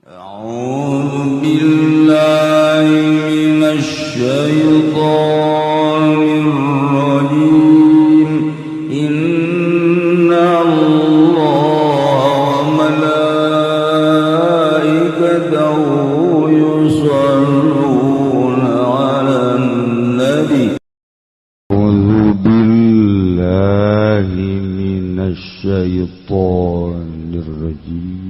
أعوذ بالله من الشيطان الرجيم إن الله وملائكته يصلون على النبي أعوذ بالله من الشيطان الرجيم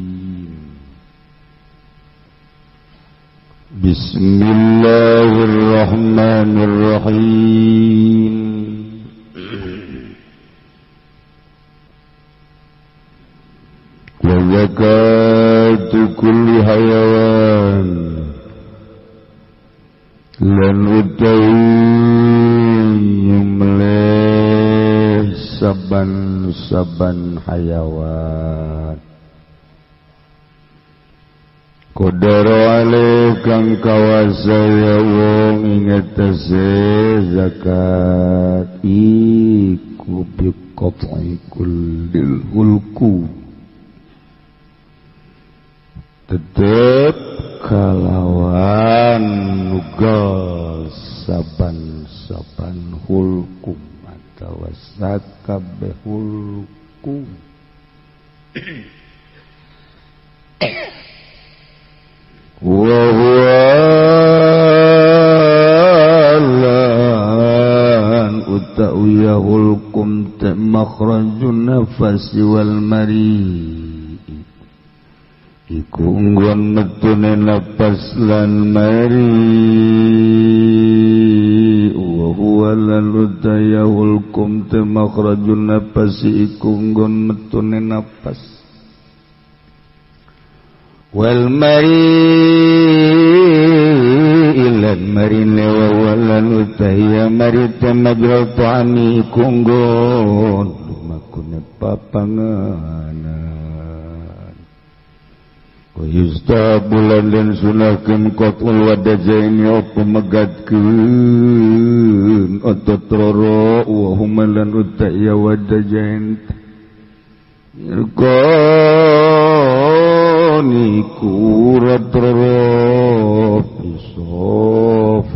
بسم الله الرحمن الرحيم وزكاة كل حيوان lan utawi nyembelih saban-saban hayawan Qadara alaih kang kawasaya wong ingatase zakat iku biqat'i kullil hulku tetep kalawan nugal saban-saban hulku atau sakabeh hulku wahualan utawiya hulkum makhrajun nafasi wal mari iku nggon metune napas lan mari wahualan utawiya hulkum makhrajun nafasi iku nggon metune napas wal mari ilan marine wa walan utaya marita majral ta'ami kunggon lumakune papanganan wa yustabulan dan sunakim qatul wadajaini apa megatkeun otot roro wa humalan utaya wadajain niku ratroro pisofatel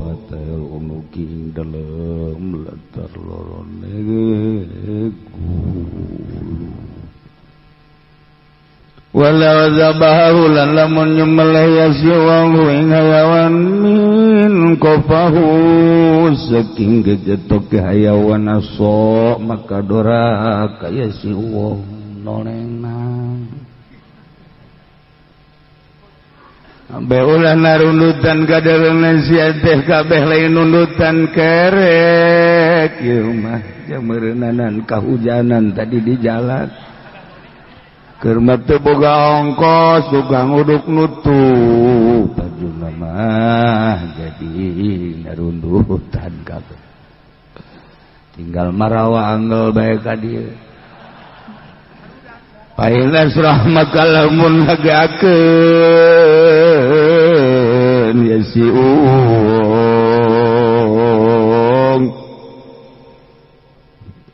unuki dalem latar lorone gulu wala zabahu lan lamun nyembelih yasiwahu ing hayawan min qafahu saking gejetok hayawan aso maka dora kaya si wong nonenang Ambe ulah narundutan kadereunan sia teh kabeh lain nundutan kerek ieu mah jameureunnan kahujanan tadi di jalan keur teu boga ongkos tukang uduk nutup tajuna mah jadi narundutan kabeh tinggal marawa anggel bae ka dieu Pailas rahmakalamun hagakeun ya si uung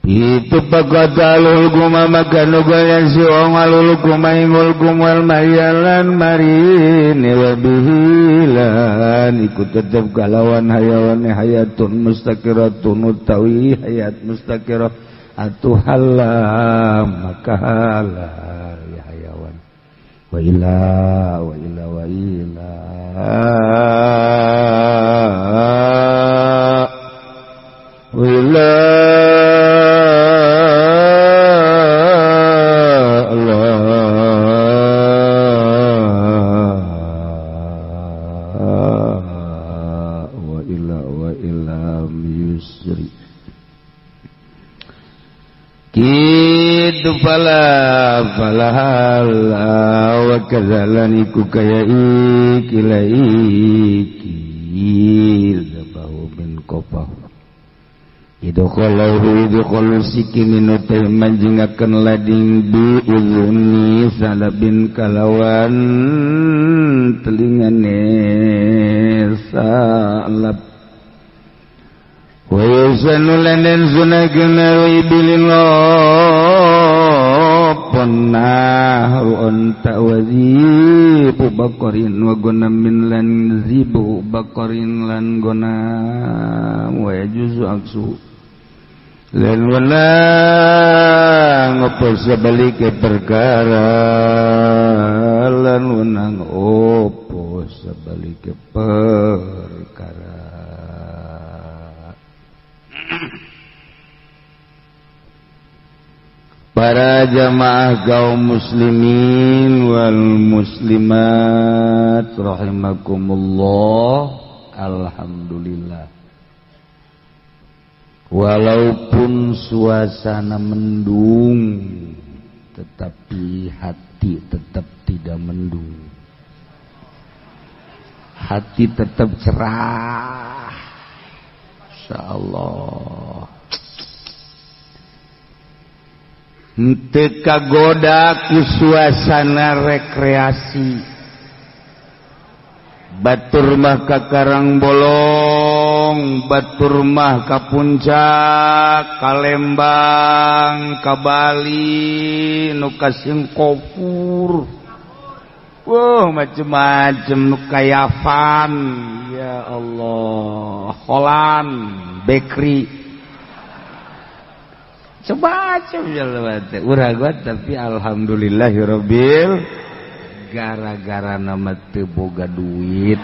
itu pakotalul kuma makanugal ya si uung alul kuma ingul kumwal mayalan marini wabihilan ikut tetap kalawan hayawan hayatun mustaqiratun utawi hayat mustaqirah atuh halal maka halal ya hayawan wa ila wa ila wa ila wa ila wa ila wa ila yusri kitu fala wa kadzalaniku kaya ikila iki zabahu bin qafah idukhalu siki minutai manjingaken lading bi izni salabin kalawan telingane salab wa yusanu lanen sunagna ibilillah pernah unta wazib baqarin wa gunamin lan zibu baqarin lan gonam wa yajuzu aksu lan wala ngopo sabalik perkara lan wenang opo sabalik perkara. Para jamaah kaum muslimin wal muslimat rahimakumullah, alhamdulillah. Walaupun suasana mendung, tetapi hati tetap tidak mendung. Hati tetap cerah. Insyaallah. Henteu kagoda ku suasana rekreasi. Batur mah ka Karangbolong, batur mah ka Puncak, ka Lembang, ka Bali, nu ka Singapura. Wah, macem-macem nu ka Yavan, ya Allah, Holland, Bakery. Coba urang tapi alhamdulillahirabbil gara-gara nama teu boga duit.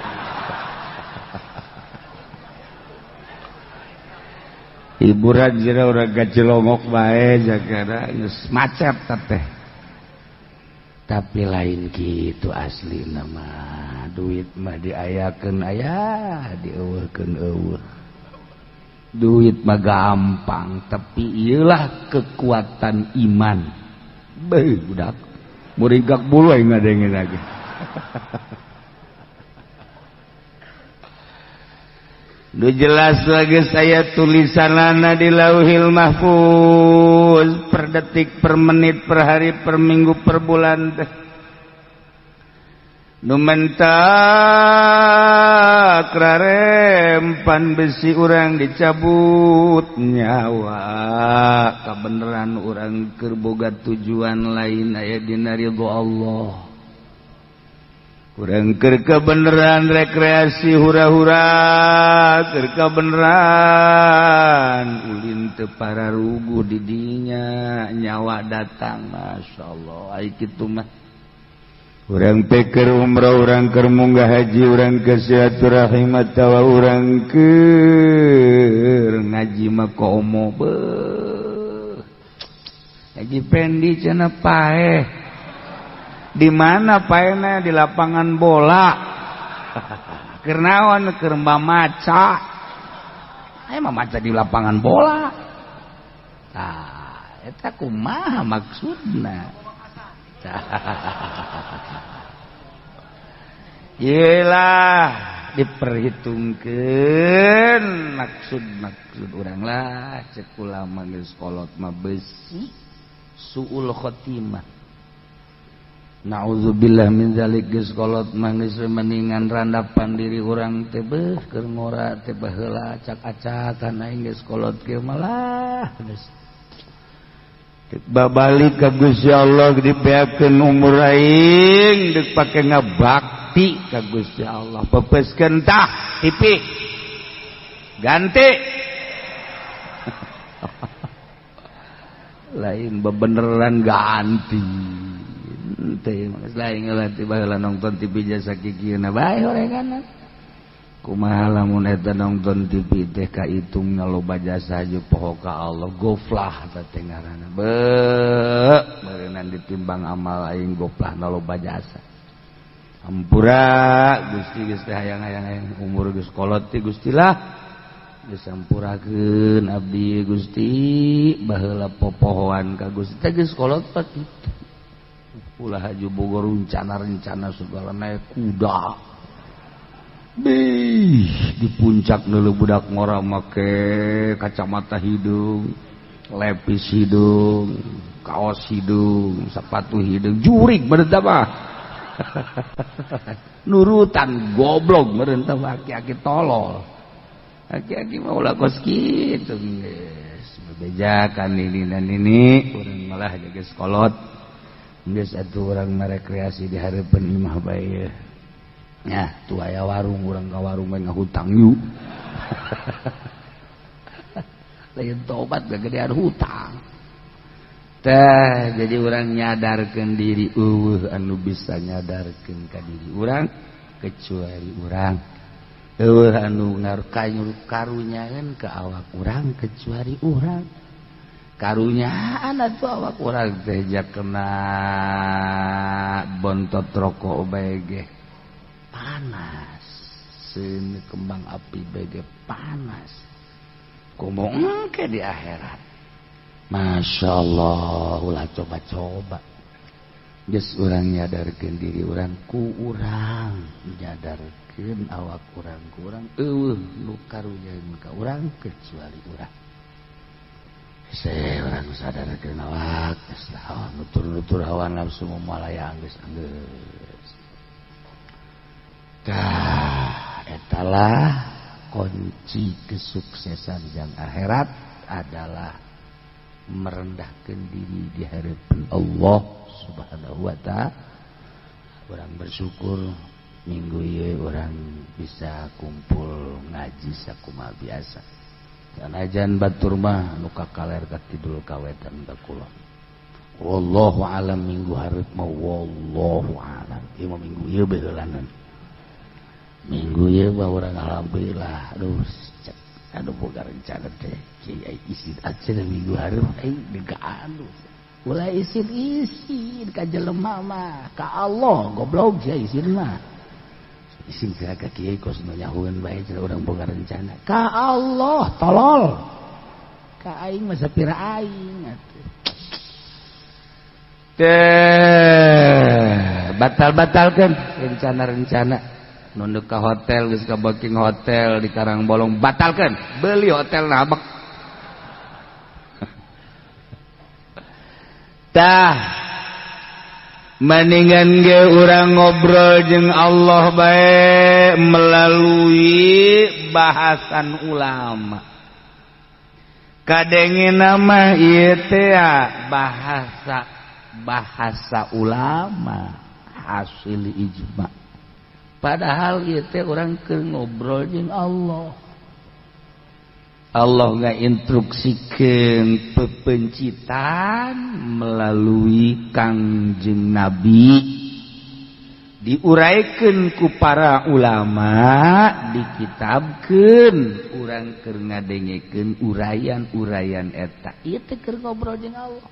Hiburan jera urang gajelongok bae jagana geus macet teh. Tapi lain kitu asli nama duit mah diayakeun aya, dieuweuhkeun eueuh. Duit mah gampang, tapi iyalah kekuatan iman. Beuh budak, murigak bulu aing ngadengin lagi. Nu jelas lagi saya tulisanana di Lauhil Mahfuz, per detik, per menit, per hari, per minggu, per bulan teh. Nu mentak rarempan besi urang dicabut nyawa, kabeneran urang keur boga tujuan lain aya dina ridho Allah. Urang keur kabeneran rekreasi hura-hura, keur kabeneran ulin teu pararugu di dinya, nyawa datang masyaallah. Ai kitu mah urang peker umrah, urang keur munggah haji, urang keur silaturahim atawa urang keur ngaji mah komo beuh. Haji Pendi cenah paeh. Di mana paehna? Di lapangan bola. Keur naon? Keur mamaca. Aya mamaca di lapangan bola. Tah, eta kumaha maksudna? Yelah diperhitungkan maksud orang lah, cek ulama geus kolot mah besi suul khotimah. Nauzubillah min zalik, geus kolot mah geus mendingan randapan diri urang teh beuh keur ngora teh baheula acak-acakan aing geus kolot kieu malah geus babalik ka Gusti Allah dipeakeun umur aing deuk pake ngabakti ka Gusti Allah. Pepeskeun tah TV ganti lain bebeneran ganti teh lain ngeulati baheula nonton TV jasa kikieuna bae horengan. Kumaha lamun eta nonton TV teh kaitung loba jasa haju poho ka Allah, goflah teh ngaranna. Beureunnan ditimbang amal aing goflah loba jasa. Ampura Gusti geus teh hayang-hayang umur geus kolot ti Gusti lah. Geus sampurakeun abdi Gusti baheula popohoan ka Gusti teh geus kolot pa kitu. Ulah haju boga rencana-rencana segala naik kuda. Bih, di puncak dulu budak ngora make kacamata hidung, lepis hidung, kaos hidung, sepatu hidung, jurik bener mah. Nurutan goblok meureun teh aki-aki tolol. Aki-aki mah ulah kos kitu geus. Bebejakan ini dan ini urang malah geus kolot. geus atuh urang merekreasi di hareupeun imah bae nya tuh aya warung urang ka warung mah ngahutang yu lain tobat gedean hutang tah jadi urang nyadarkeun diri anu bisa nyadarkeun ka diri urang kecuali urang anu ngarukanyur karunyaeun ka awak urang kecuali urang karunyaan atuh awak urang teh jak kena bontot rokok bae ge panas seun kembang api bae ge panas kumaha engke di akhirat masyaallah ulah coba-coba geus urang nyadarkeun diri urang ku urang nyadarkeun awak urang ku urang eueuh nu karunyaeun ka urang kecuali urang urang sadarkeun awak geus nutur-nutur hawa nafsu momalaya geus anggeus tah etalah kunci kesuksesan jang akhirat adalah merendahkan diri di hadapan Allah Subhanahu wa ta'ala. Orang bersyukur minggu ieu orang bisa kumpul ngaji sakumaha biasa. Sanajan batur mah nu kakaler ka kidul kawetan ka kulon. Wallahu alam minggu hareup mah wallahu alam. Ieu mah minggu ieu beulanan. Minggu ieu mah urang alhamdulillah aduh boga rencana teh kiai isin aja minggu hareup degaan ulah isin ka jelema mah ka Allah goblok sia isin mah isin ka kiai kos nu nyahueun bae cenah urang boga rencana ka Allah tolol ka aing mah sapira aing atuh teh batal-batalkeun rencana-rencana nunduk ke hotel geus ka booking hotel di Karangbolong batalkeun beuli hotel nabek tah mendingan ge urang ngobrol jeung Allah bae melalui bahasan ulama kadengena mah ieu teh bahasa ulama hasil ijma. Padahal ieu teh urang keur ngobrol jeung Allah. Allah ngainstruksikeun pepencitan melalui Kangjeng Nabi. Diuraykeun ku para ulama, dikitabkeun urang keur ngadengekeun urayan-urayan eta. Ieu teh keur ngobrol jeung Allah.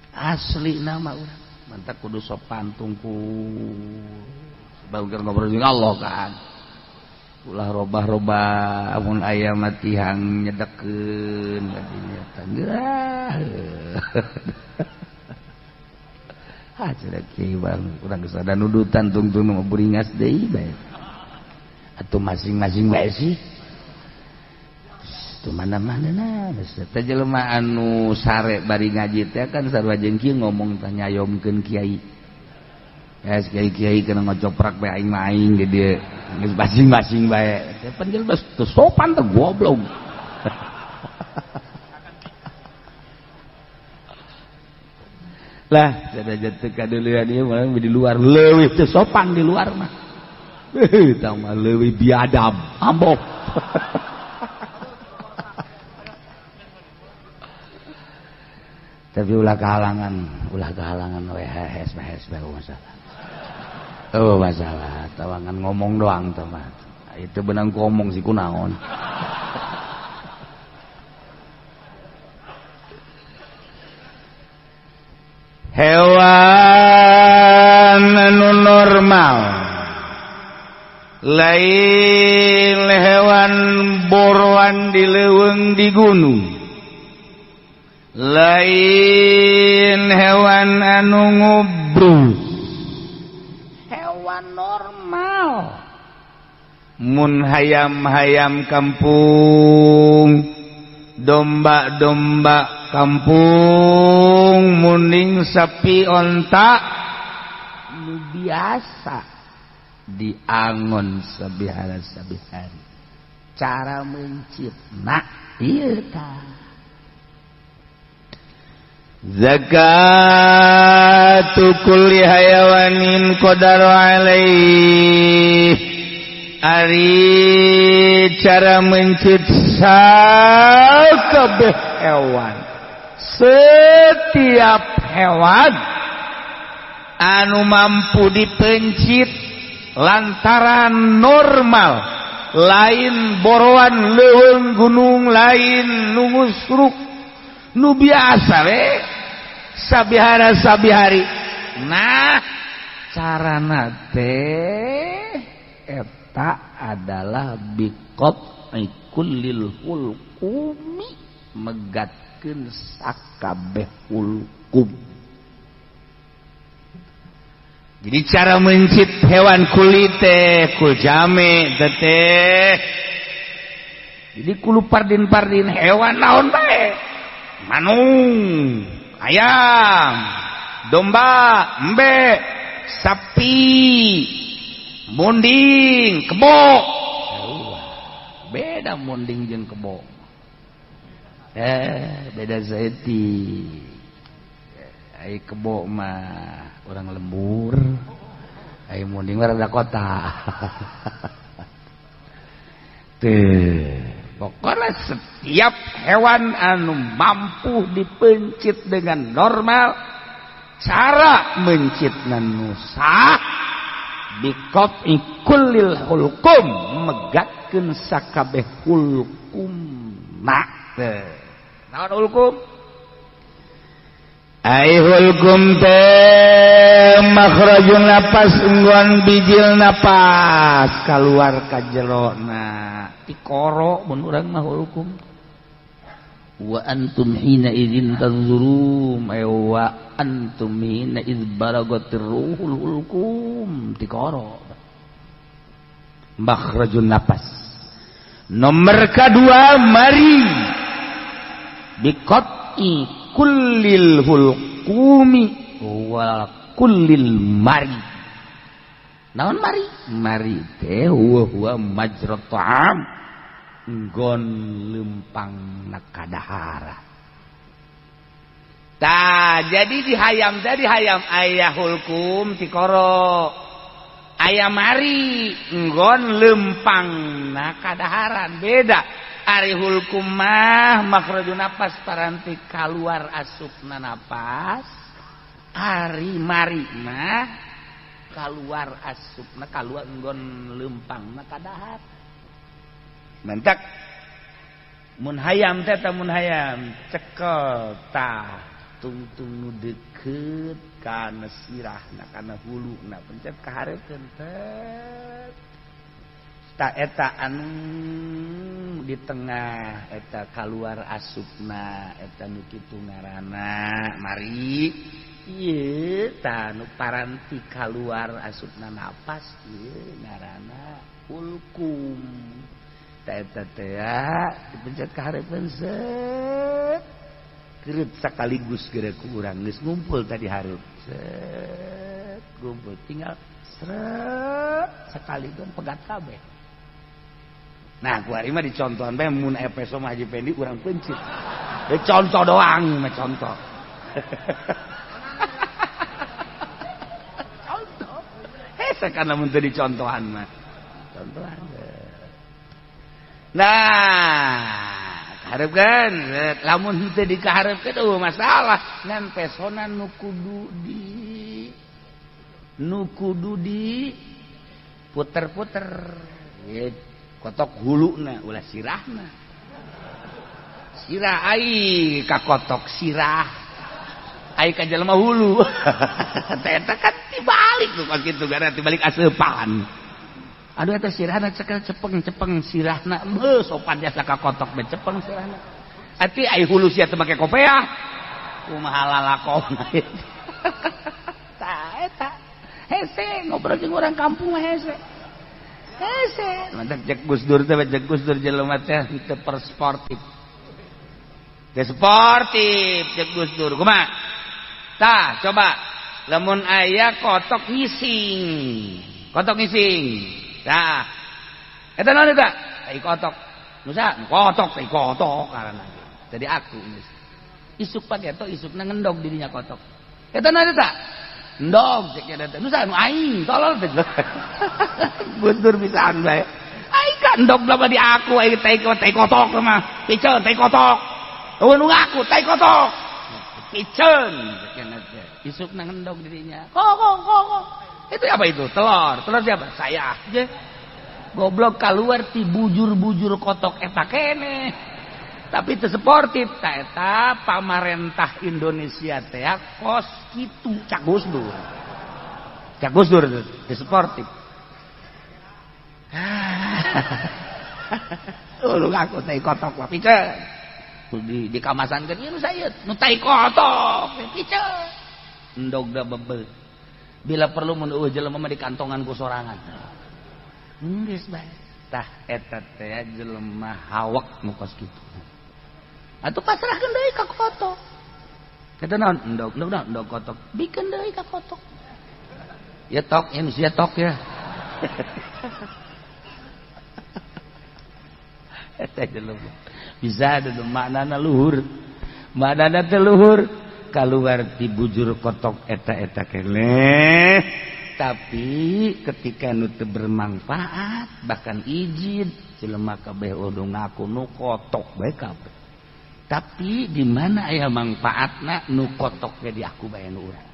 Asli nama urang, mantap kudu sopan tungkul. Bagus ngobrol jeung Allah kan ulah robah-robah mun aya mah tihang nyedekeun kadinya tanggeurah cenah kieu bang urang geus ada nudutan tungtung mah buringas deui bae atuh masing-masing bae sih tu mana-mana teh jelema anu sare bari ngaji teh kan sarua jeung kieu ngomong teh nyayomkeun kiai kiai kena ngocoprak bae aing mah aing ge dieu geus masing-masing bae pan jelema teu sopan teh goblok lah sada teu kadeulean ieu mah di luar leuwih teu sopan di luar mah tah mah leuwih biadab ambok tapi ulah kehalangan we hes bae masalah. Oh masalah, tawangan ngomong doang teman. Itu benang ngomong sih kunaon. Hewan anu normal, lain hewan boruan di leuweung di gunung, lain hewan anu ngubrus. Normal mun hayam-hayam kampung domba-domba kampung muning sapi onta nu biasa diangon sabihara-sabihari cara mencitna ieu tah zakat kulli hayawanin qadaru alaih. Ari cara mencit sakabeh hewan. Setiap hewan anu mampu dipencit lantaran normal, lain boroan leuweung gunung, lain nu ngusruk nu biasa we sabihara sabihari. Nah carana teh eta adalah biqat'i kullil hulqumi, megatkeun sakabeh hulqum. Jadi cara mencit hewan kulit teh kul jame teh. Jadi kulu pardin-pardin hewan naon bae. Manung, ayam, domba, embe, sapi, munding, kebo. Beda munding jeung kebo. Beda zaiti. Ai kebo mah orang lembur, ai munding mah rada kota. Teh, pokoknya setiap hewan anu mampu dipencit dengan normal, cara mencitna nu sah biqat'i kullil hulqum, megatkeun sakabeh hulqumna. Teh, naon hulqum? Ai hulqum teh makhrajun napas, enggon bijil napas kaluar ka jerona. Tikoro mun urang mah hulqum. Wa antum hina idzin tanzurum, ay wa antum hina idz balagatir ruhul hulqum. Tikoro makhrajun napas. Nomor kedua mari biqat'i kullil hulqumi wa kullil mari. Naon mari? Mari teh huwa majrat ta'am, nggon leumpangna kadahara. Tah jadi di hayam aya hulqum tikoro, aya mari nggon leumpangna kadaharan. Beda. Ari hulqum mah makhrajun napas, paranti kaluar asupna napas. Ari mari mah kaluar asupna, kaluar nggon leumpangna kadahar. Mantak mun hayam teh mun hayam cekel tah tungtung nu deukeut kana sirahna kana huluna pencet kahareukeun teh. Ta eta anu di tengah eta kaluar asupna, eta nu kitu ngaranna mari. Ieu ta nu paranti kaluar asupna napas, ieu ngaranna hulqum. Ta eta teh dipencet ka hareupeun set. Keureut sakaligus geura ku urang geus ngumpul tadi hareup. Set ngumpul tinggal sret sakaligus pegat kabeh. Nah, kuari mah dicontohan bae mun epeso mah Haji Pendi urang pencit. Contoh doang mah contoh. Contoh. Hese kana mun teu dicontohan mah. Contohan. Nah, kaharepkeun lamun henteu dikaharepkeun masalah ngan pesona nu kudu di puter-puter. Kotok huluna ulah sirahna. Sirah ai ka kotok sirah. Ai ka jelema hulu. Eta kan tibalik tuh pas kitu gara tibalik aseupan. Aduh eta sirahna cekel cepeng sirahna sopan jasa ka kotok be cepeng sirahna. Ati ai hulu sia teu make kopiah. Kumaha lalakona. Tah eta hese ngobrol jeung urang kampung mah hese. Hese, mantap cek Gus Dur teh, cek Gus Dur jelema teh teu persportif. Teu sportif cek Gus Dur. Kumaha? Tah, coba lamun aya kotok ngising. Kotok ngising. Tah. Eta naon eta? Ai kotok. Nusa, kotok, ai kotok karana. Tadi aku geus. Isuk pageto, isukna ngendog dirinya kotok. Eta naon eta? Endog cek nya teh. Nu saha nu aing tolol teh. Buntur pisan bae. Aing kan endog lama di aku aing teh kotok mah. Piceun teh kotok. Eueun nu ngaku teh kotok. Piceun cek nya teh. Isukna ngendog dirinya. Kok. Itu apa itu? Telur. Telur siapa? Saya. Je. Goblok keluar ti bujur-bujur kotok eta kene. Tapi teu sportif ta eta pamarentah Indonesia teh kos kitu Cak Gusdur. Cak Gusdur teu sportif. Lu ngaku teh kotok mah piceun. Di kamasankeun ieu nu saeut, nu teh kotok piceun. Endog da bebe. Bila perlu mun eueuh jelema mah di kantongan ku sorangan. Geus bae. Tah eta teh jelema hawak nu kos kitu. Atuh pasrahkeun deui ka kotok. Eta naon? Endog kotok. Bikeun deui ka kotok. Ya tok, ya sia tok ya. Eta jelema. Bisa ada maknana luhur. Maknana teh luhur. Kaluar ti bujur kotok eta keneh. Tapi ketika nu teu bermanfaat bahkan izin jelema kabeh udah ngaku nu kotok bae kabeh. Tapi di mana aya manfaatna nu kotok ge di aku bae nu urang.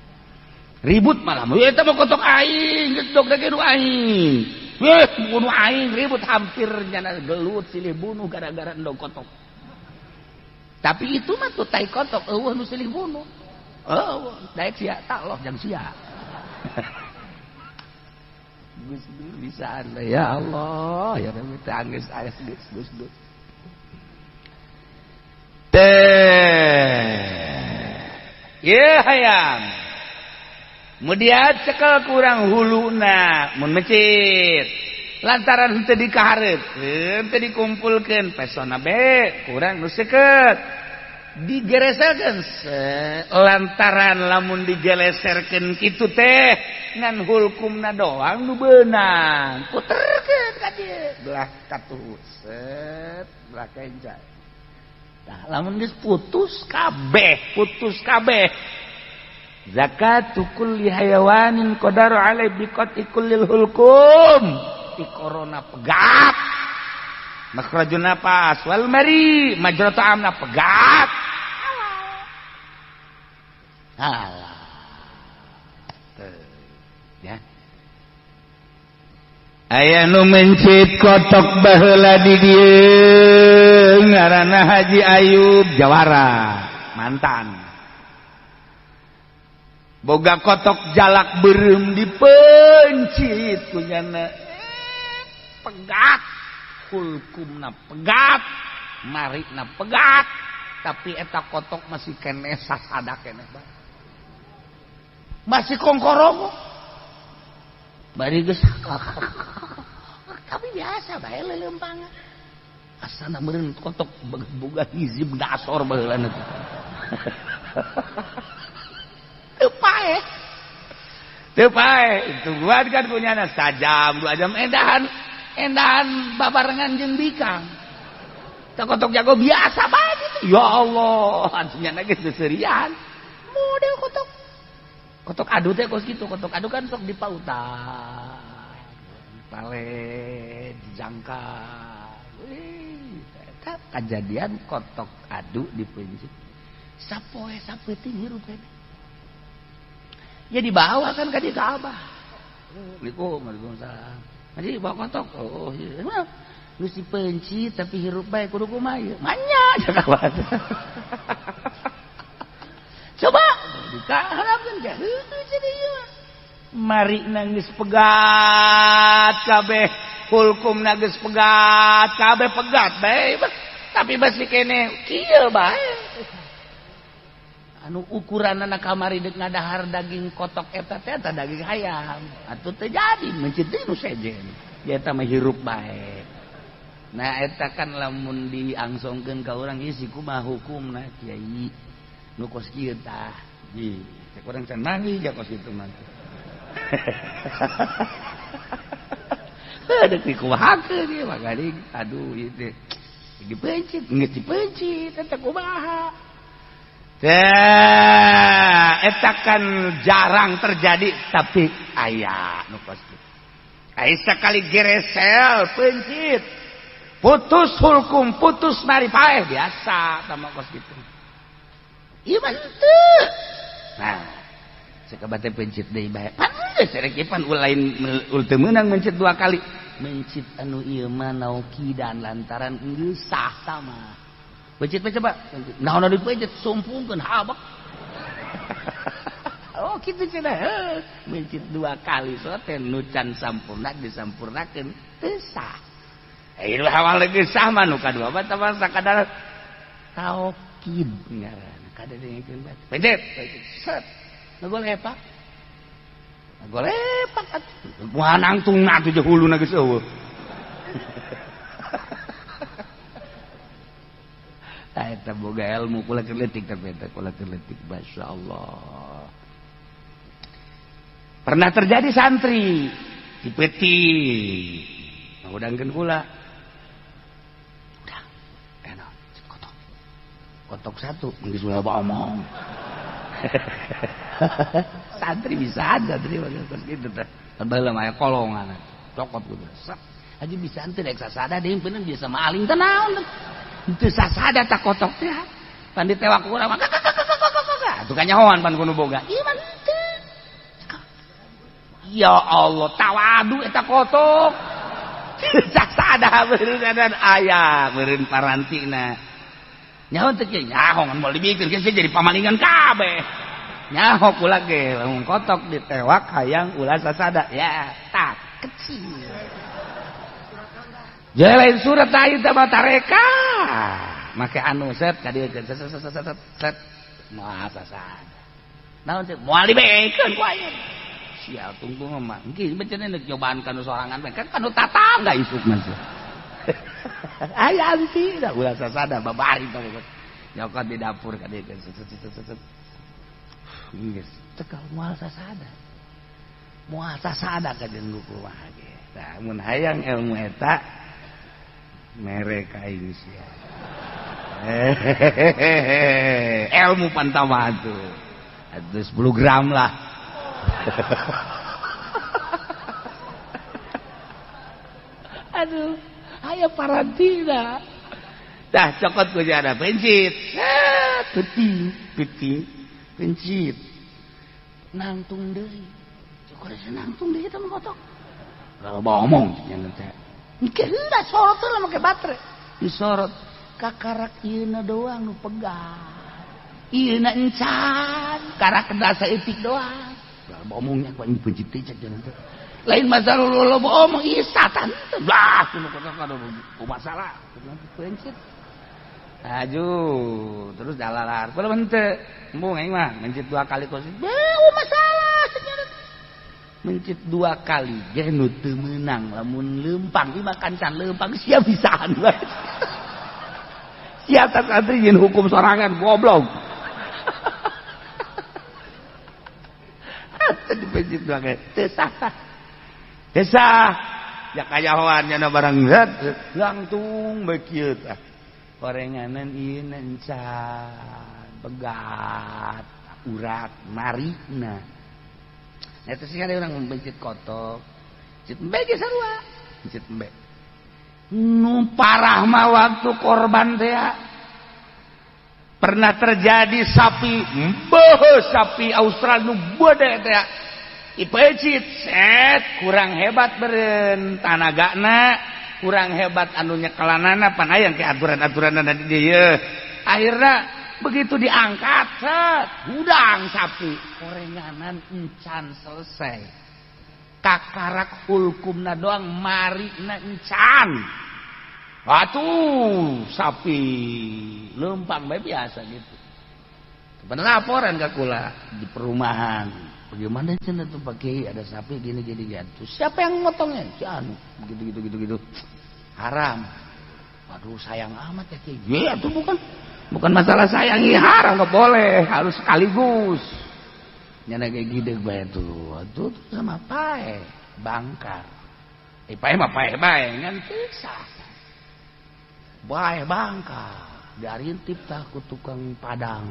Ribut malah eta mah kotok aing, geus dog nu aing. Weh, bunuh aing ribut hampir nyana gelut silih bunuh gara-gara endog kotok. Tapi itu mah tuh tai kotok eueuh nu silih bunuh. Oh, daek sia tak loh jang sia. Gus Dur bisa ya Allah, ya Rabbi tangis aya Gus Dur. Ya hayam. Kemudian cekel kurang huluna mun masjid. Lantaran teu dikahareukeun, teu dikumpulkeun pesona be kurang nu seukeut. Digereserkeun lantaran lamun digeleserkeun kitu teh ngan hulkumna doang nu beunang. Puterkeun ka dieu belah katuh set belah kenca. Nah, lamun geus putus kabeh. Zakatu kulli hayawanin qadaru alai biqati kullil hulkum. Ti corona pegat. Makhrajun napas wal mari majratu amna pegat. Alah. Ya. Aya nu mencit kotok baheula di dieu ngaranna Haji Ayub Jawara mantan. Boga kotok jalak beureum dipencit ku nyana. Pegat, hulkumna pegat, marina pegat, tapi eta kotok masih keneh sasada keneh bae. Masih kongkorong. Bari geus tapi biasa bae leuleumpangan. Asana meureun kotok boga hizib dasor baheulana teh. Teu pae itu buat kan kunyana sajam 2 jam endahan babarengan jeung bikang. Teu kotok jago biasa bae gitu. Ya Allah, anjeunna geus seurian. Model kotok adu teh kos kitu, kotok adu kan sok dipautan. Palet dijangka. Wih, eta kejadian kotok adu dipeunjit. Sapoe sapeuting hirup teh. Ya dibawa kan ka di Ka'bah. Waalaikumsalam. Jadi bawa kotok. Oh, iya. Lu si penci tapi hirup bae kudu kumaha ieu? Manya aja kawan. Coba dikaharapkeun ka heuh jadi ieu. Mari nangis pegat kabeh, hulkumna geus pegat kabeh pegat bae. Tapi masih kene kieu bae. Anu ukuranna kamari deuk ngadahar daging kotok eta teh eta daging hayam. Atuh teu jadi mencit deui nu sejen. Ya eta mah hirup bae. Nah eta kan lamun diangsongkeun ka urang ieu si kumaha hukumna Kiai. Nu kos kieu tah. Ji, cek urang can mangi ja kos kitu mah. Deuk dikumahakeun ieu mah gading. Aduh ieu teh dipencit, geus dipencit eta kumaha. eta kan jarang terjadi tapi aya nu pasti. Aya sakali geresel pencit. Putus hulkum, putus mari paeh biasa sama kos kitu. Ieu mah teu. Nah, sakabate pencit deui bae. Pan geus rek pan ulain teu meunang mencit 2 kali. Mencit anu ieu mah nauki dan lantaran geus sah sama. Pencit coba. Naon anu dipencit sumpungkeun habak. Oh kitu cenah. Mencit 2 kali sote nu can sampurna disampurnakeun teu sah. Itu awal lagi sama nu kadua apa tambah sakadar taukid ngaran kada dengekeun bat pencet set nagoleh pak moal nangtungna tuh huluna geus eueuh eta boga ilmu kula keleutik tapi eta kula keleutik masyaallah. Pernah terjadi santri dipeti ngudangkeun kula kotok 1 geus bae omong. Santri bisa ada santri bagus kitu teh. Baheula mah aya kolongan. Cokot gitu. Aja bisa teh rek sasada deui bener biasa maling teh naon teh. Teu sasada tak kotok teh. Pan ditewak urang mah. Atuh kanyahoan pan kudu boga. Ieu mah teu. Ya Allah, tawadu eta kotok. Sasada beureun aya beureun parantina. Nyaho teh kieu nyaho ngan moal dibikeun geus jadi pamalingan kabeh. Nyaho kula ge lamun kotok ditewak hayang ulah sasada ya tak kecil. Jelain surat ayeuna teh tareka. Make anu set ka dieu set moal sasada. Naon teh moal dibikeun ku aya. Sia tungtung mah engke becenah neuk cobaan kanu sorangan kan kanu tatangga isuk mah. Aya sih dah ulah sasada babari tong nyokot di dapur ka dieu set geus tekal moal sasada ka jeung buku mah ge tah mun hayang ilmu eta mere ka aing sia ilmu pantama atuh 10 gram lah. Aduh aya parantina. Dah cokot ku ada pencit. Peti. Pencit. Nangtung deui. Cokot nangtung deui teh kotok. Kalau ngomong nya teh. Engke heuda sorot lah make baterai. Disorot kakarak ieuna doang nu pegang. Ieuna encan, karak dasa etik doang. Kalau ngomongnya ku pencit teh jangan teh. Lain masalah lo omong ieu satan lah kudu kada masalah pencit aju terus dalalar kula henteu embung aing mah mencit 2 kali kos masalah mencit 2 kali ge nu teu meunang lamun leumpang ieu makan can leumpang sia bisaan bae sia ta santri yen hukum sorangan goblok atuh dipencit 2 kali teu sah desa ya kayahoan nya barang zat langtung bae kieu tah gorenganan ieu encan begat urat marina eta sih ada urang mencit kotok cit embe ge sarua cit embe nu parah mah waktu korban teh pernah terjadi sapi Australia nu beude teh ipecit set kurang hebat beren tanagana kurang hebat anu nyekelanana pan aya ke aturan-aturanna di dieu akhirna begitu diangkat set hudang sapi korenganan encan selesai kakarak hulkumna doang marina encan atuh sapi leumpang bae biasa gitu bener laporan ka kula di perumahan. Bagaimana cenah tuh Pak Kiai ada sapi gini gitu. Siapa yang motongnya? Si anu gitu. Haram. Waduh sayang amat ya Kiai. Ya itu bukan masalah sayang, ya haram enggak boleh, harus sekaligus. Nyana kayak gede bae tuh. Aduh sama pae bangkar. Pae mah pae bae ngan pisah. Bae bangkar. Diarintip tah ku tukang padang.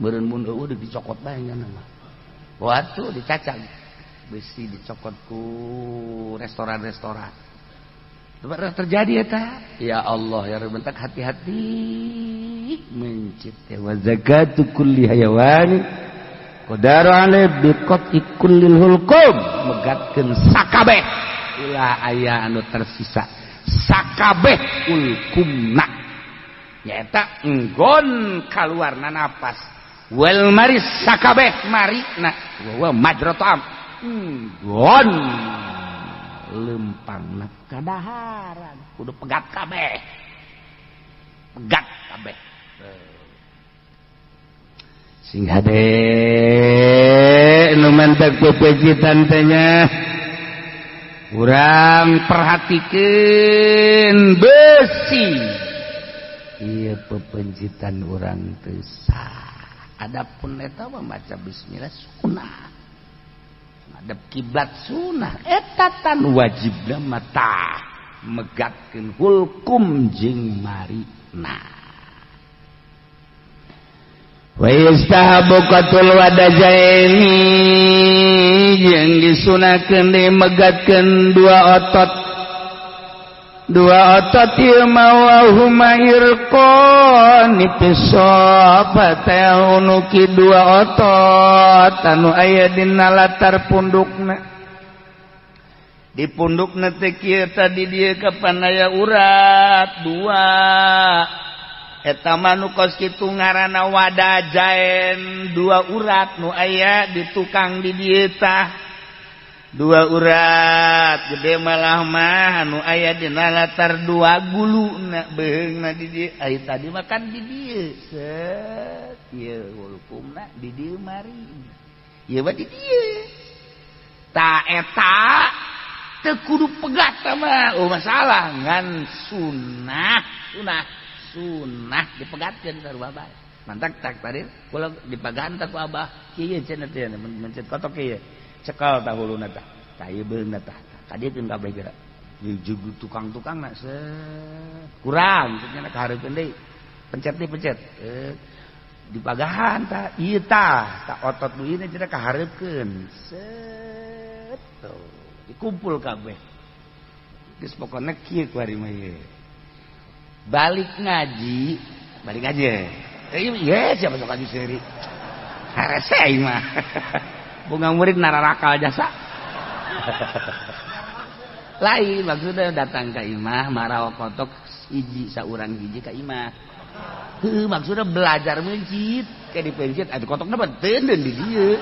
Beureun mun eueuh deuk dicokot bae nya mah. Waktu dicacag besi dicokot ku restoran-restoran. Terjadi eta. Ya Allah ya Rabb bentak hati-hati mencit wa zakatu kulli hayawani qadaru alaihi biqati kullil hulqum megatkeun sakabeh ulah aya anu tersisa sakabeh ulkumna nyaeta enggon kaluarna napas wal maris sakabeh marina wa majratu am enggon lempangna kadaharan kudu pegat kabeh sing hade nu mantak pepecitan teh nya urang perhatikeun besi ieu pepencitan urang teu sah adapun eta mah maca bismillah sunah ngadep kiblat sunah eta tan wajibna mata megatkeun hulkum jeung marina wa yastahabu qatul wadajaini jeung disunahkeun megatkeun dua otot ieu mawahuma irqan itisab ta unuki dua otot anu aya dina latar pundukna di pundukna teh kieu tadi dieu kapan aya urat dua eta manu kos kitu ngaranna wadajaen dua urat nu aya di tukang di dieu tah dua urat gede malah mah anu aya dina latar dua guluna beheungna di dieu ai tadi makan di dieu set ieu hulkumna di dieu mari ieu mah di dieu ta eta teu kudu pegat mah masalah ngan sunah dipegatkeun ka abah mantak tak tadi kula dipaganta ku abah kieu cenah teh mencet kotok kieu cekal tah huluna tah ka ieu beunna tah kadieun kabeh geura jeung tukang-tukangna kurang cenah kahareupeun deui pencet dipagahan tah ieu tah otot nu ieu cenah kahareupeun set dikumpul kabeh geus pokona kieu ku ari mah ieu balik ngaji iya siapa sok ngaji seri harese aing mah bunga murid nararakal jasa lain maksudnya datang ke imah marah kotok hiji saurang hiji ka imah maksudnya belajar mencit kayak di pencit ada kotokna penting dan di dieu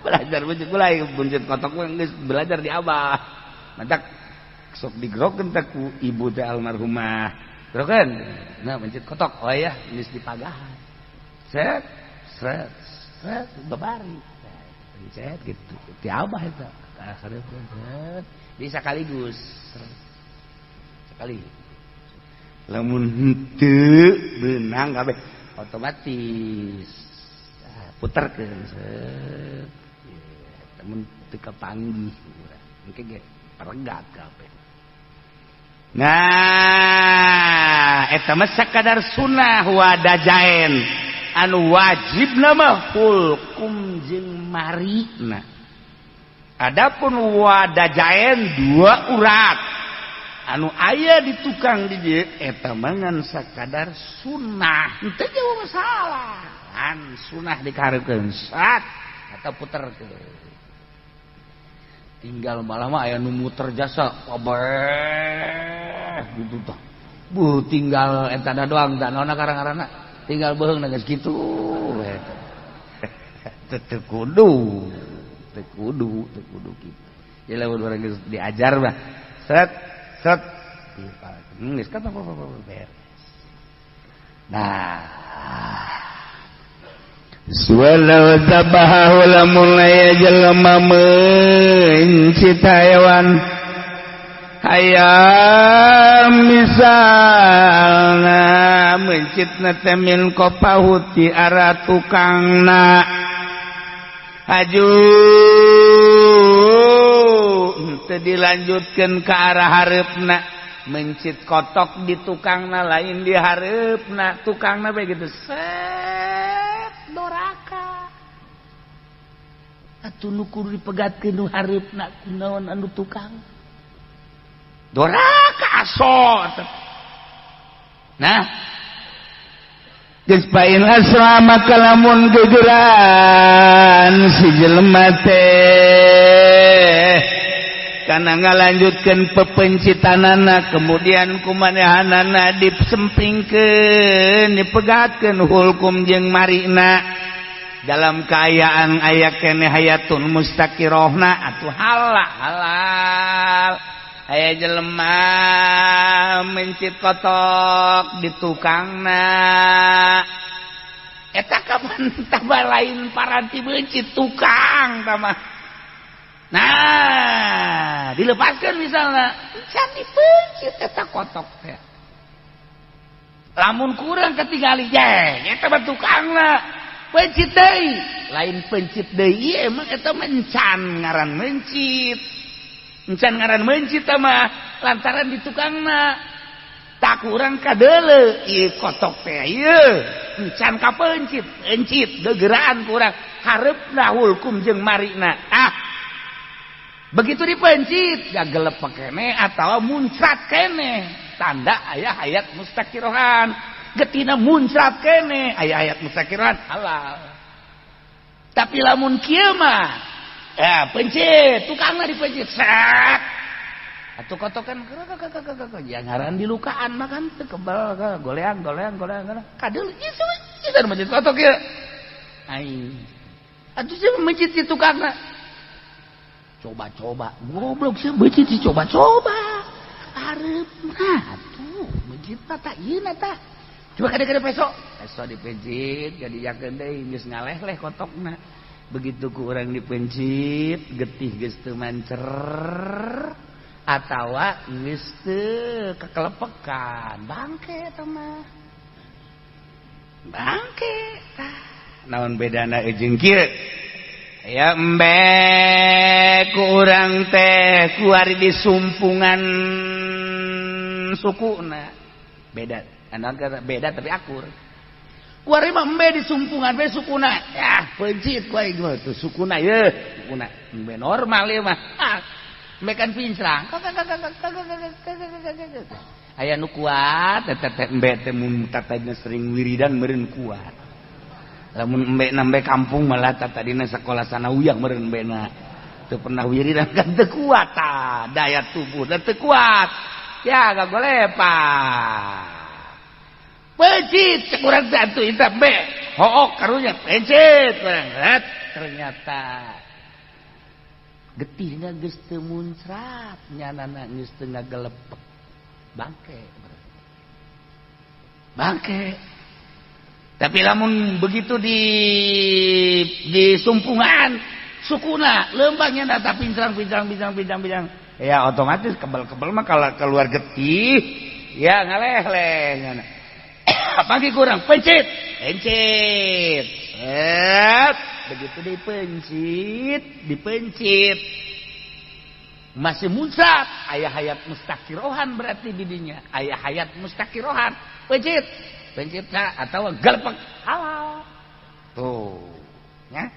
belajar mencit mulai mencit kotok geus belajar di abah mantak sok digrokeun teh ku ibu teh almarhumah grokeun nah mencit kotok oh ya geus dipagahan set babari set gitu ti abah eta kahareupeun set di sekaligus sekali lamun henteu beunang kabeh otomatis puterkeun set lamun teu kapanggih engke ge peregat kabeh. Nah, eta mah sakadar sunah wadajaen anu wajibna mah hulkum jeung marina. Adapun wadajaen dua urat anu aya di tukang di dieu eta mah ngan sakadar sunah. Teu jauh masalah. An sunah dikahareukeun sat atau puterkeun. Tinggal malah mah aya nu muter jasa kabeh gitu tah. Tinggal eta doang tah naonna karang-karangna tinggal beheungna geus kitu. Teu kudu kitu. Jadi lamun urang geus diajar mah set geus kan apa-apa beres. Nah Walau tabahu lamun aya jelema mencit hayawan hayam misalna mencitna teh min qapahu ti arah tukangna haju teu dilanjutkeun ka arah hareupna mencit kotok di tukangna lain di hareupna tukangna begitu set doraka atuh nu kudu dipegatkeun nu hareupna kunaon anu tukang doraka aso nah geus pain asrama kalamun gegeran si jelema teh kana ngalanjutkeun pepencitanana kemudian kumanehanana disempingkeun dipegatkeun hulkum jeung marina dalam kaayaan aya keneh hayatun mustaqirahna atuh halal aya jelema mencit kotok di tukangna eta kapan tambah lain paranti mencit tukang tamah. Nah, dilepaskan misalnya, can dipencit eta kotok teh. Lamun kurang ketinggali jeng, eta mah tukangna pencit deui. Lain pencit deui emang eta mencan ngaran mencit. Encan ngaran mencit mah lantaran di tukangna. Tak kurang kadeuleu ieu kotok teh ieu. Encan ka pencit, pencit gegeraan kurang hareupna hulkum jeung marina. Begitu dipencit gagelep kene atawa muncrat kene tanda aya hayat mustaqirohan getina muncrat kene aya hayat mustaqirohan halal tapi lamun kieu mah ya pencit tukangna dipencit sak atuh kotokan yang ngaran dilukaan mah kan teu kebal goleang kadeu ieu mencit kotok ieu ai atuh sih mencit si tukangna coba-coba goblok sih becit sih coba-coba arep nah tuh becit tata ieu tah coba kada-kada peso dipencit gadiakeun deui geus ngaleh-leh kotokna begitu ku urang dipencit getih geus teu mancer atawa geus teu kakelepekan bangke eta mah bangke tah naon bedana jeung kieu ya embe ku urang teh kuari di sumpungan sukuna beda beda tapi akur kuari mah embe di sumpungan we sukuna ya pencit ku aing mah tuh sukuna ye sukuna embe normal ieu mah embe kan pincrang aya nu kuat teh embe teh mun tatanya sering wiridan meureun kuat lamun embe nambe kampung malah tadina sakola sanawiyah meureun embena teu pernah wiridan kan teu kuat daya tubuh teu kuat ya gagolepa pencit cek urang teh atuh eta embe hook karunya pencit urang ternyata getihna geus teu muncrat nyanana geus teu ngagelepek bangke tapi lamun begitu di sumpungan sukuna lembangnya data pincang ya otomatis kebal mah kalau keluar getih ya ngaleh-leh apalagi kurang pencit begitu dipencit masih muncrat aya hayat mustaqirohan berarti didinya aya hayat mustaqirohan pencit atau galepek halal tuh ya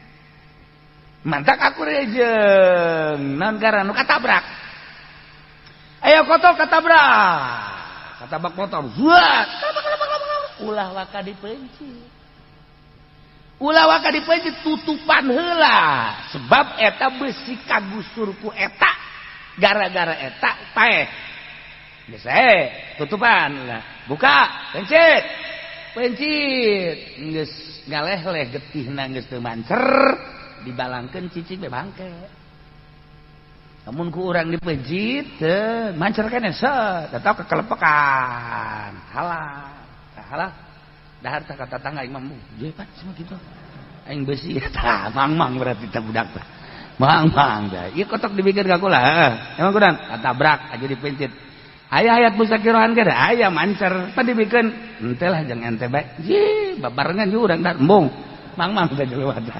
mantak aku rejeng naon karana nu katabrak aya kotok katabrak motor buat ulah waka dipencit tutupan heula sebab eta besi kagusur ku eta gara-gara eta paeh geus tutupan lah buka pencit geus ngaleh-leh getihna geus teu mancer dibalangkeun cicing be bangke namun ku urang dipencit teu mancer keneh set atau kekelepekan halal dahar teh kata tangga imam je pat semua gitu aing besi tah mang berarti teh budak teh mang dah ieu kotok dibikeun ka kula emang kudan katabrak aja dipencit aya hayat mustaqirohan kada aya mancer tadi dibikeun henteu lah jeung ente bae ji babarengan ju urang da embung mang teh jelema teh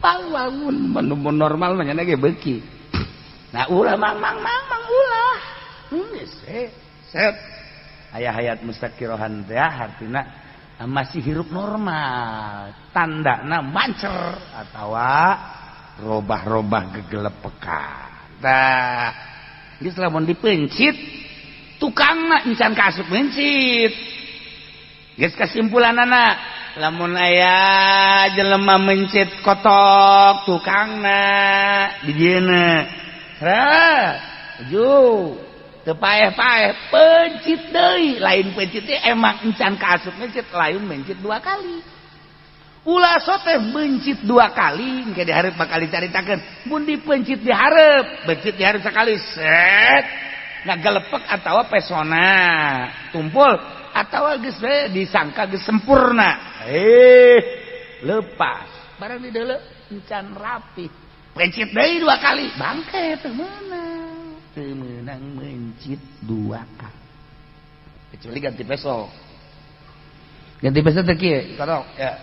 bangun normal mah nya ge beuki nah ulah mang ulah geus set aya hayat mustaqirohan teh artina masih hirup normal tandana mancer atawa robah-robah gegelepekan tah geus lamun dipencit tukangna encan kaasup mencit geus kesimpulanana lamun aya jelema mencit kotok tukangna di dieuna ju teu paeh-paeh pencit deui lain pencit teh emang encan kaasup mencit lain mencit 2 kali ulah teh mencit 2 kali engke dihareup bakal dicaritakeun mun dipencit dihareup bencit dihareup sekali set ngagelepek atawa pesona tumpul atawa geus disangka geus sempurna lepas barang di deuleu encan rapi pencit deui 2 kali bangke teu meunang mencit 2 kali kecuali ganti peso teh kieu kodok ya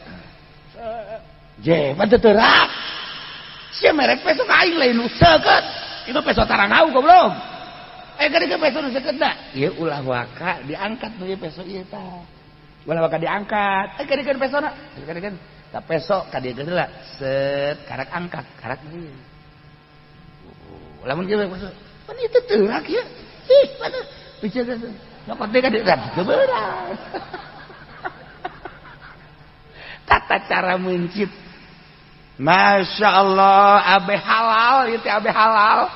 je mah teu terak sia merek peso ka aing lain nu seukeut itu peso tarangau goblok gadeukeun peso nu seukeut da ieu ulah waka diangkat nu peso ieu tah ulah waka diangkat gadeukeun pesona gadeukeun da peso ka dieu geus lah set karak angkat karak ieu lamun kieu peso pan itu teurak ya ih mana bicara nyokot teh ka dieu kebeurang tata cara mencit Masya Allah abe halal itu abe halal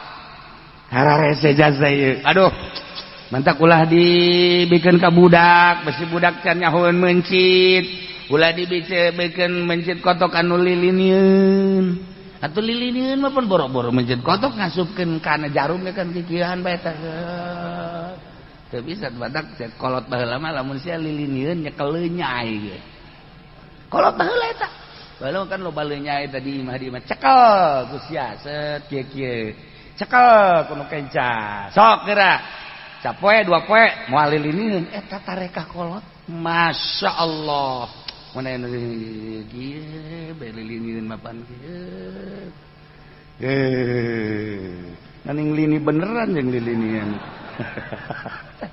hararese jasa ieu aduh mantak ulah dibikeun ka budak besi budak can nyahoeun mencit ulah dibikeun mencit kotok anu lilinieun atuh lilinieun mah pun boro-boro mencit kotok ngasupkeun kana jarum kan kikieuhan bae tah teu bisa badak cek kolot baheula mah lamun sia lilinieun nyekel lenyai ge kolot baheula eta baheula kan loba lenyai tadi mah di mah cekel ku sia set kieu-kieu cekel kuno kenca sok geura capoe 2 poe moal lilinieun eta tarekah kolot Masya Allah mana anu kieu bae lilinieun mah pan kieu naning lini beneran jeung lilinieun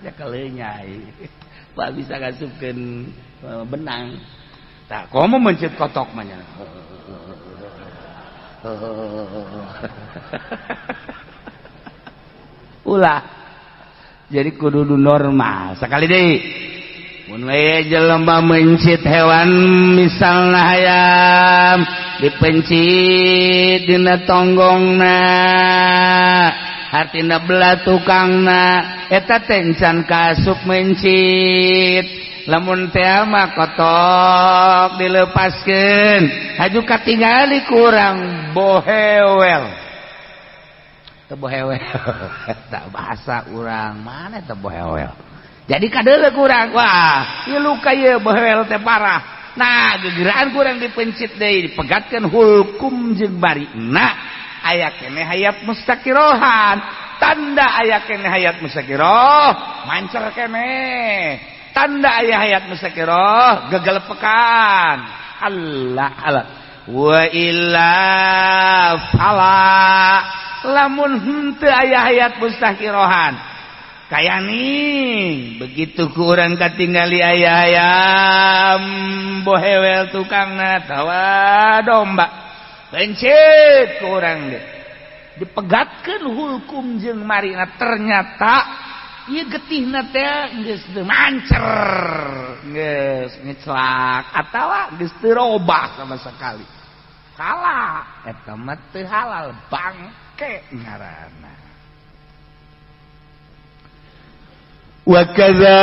cekel lenyai pak bisa ngasupkeun benang tah komo mencit kotok mah nya ulah jadi kudu normal sekali deui mun we jelema mencit hewan misalna hayam dipencit dina tonggongna hartina belah tukangna eta teh encan kaasup mencit lamun teh mah kotok dilepaskeun haju katingali kurang bohewel teu bohewel eta bahasa urang mana teu bohewel jadi kadeuleu kurang wah ieu luka ieu bohewel teh parah nah gegeraan kurang dipencit deui dipegatkeun hulkum jeung barina aya keneh hayat mustaqirohan tanda aya keneh hayat mustaqiroh mancer keneh tanda aya hayat mustaqiroh gegelepekan Allah wa illa fala lamun henteu aya hayat mustaqirohan kayani begitu ku urang katingali aya hayam bohewel tukangna tawa domba pencit ku urang deh dipegatkeun hulkum jeung marina ternyata ieu getihna teh geus teu mancer geus ngeclak atawa geus teu robah sama sekali salah eta mah teu halal bangke ngaranna wa kadza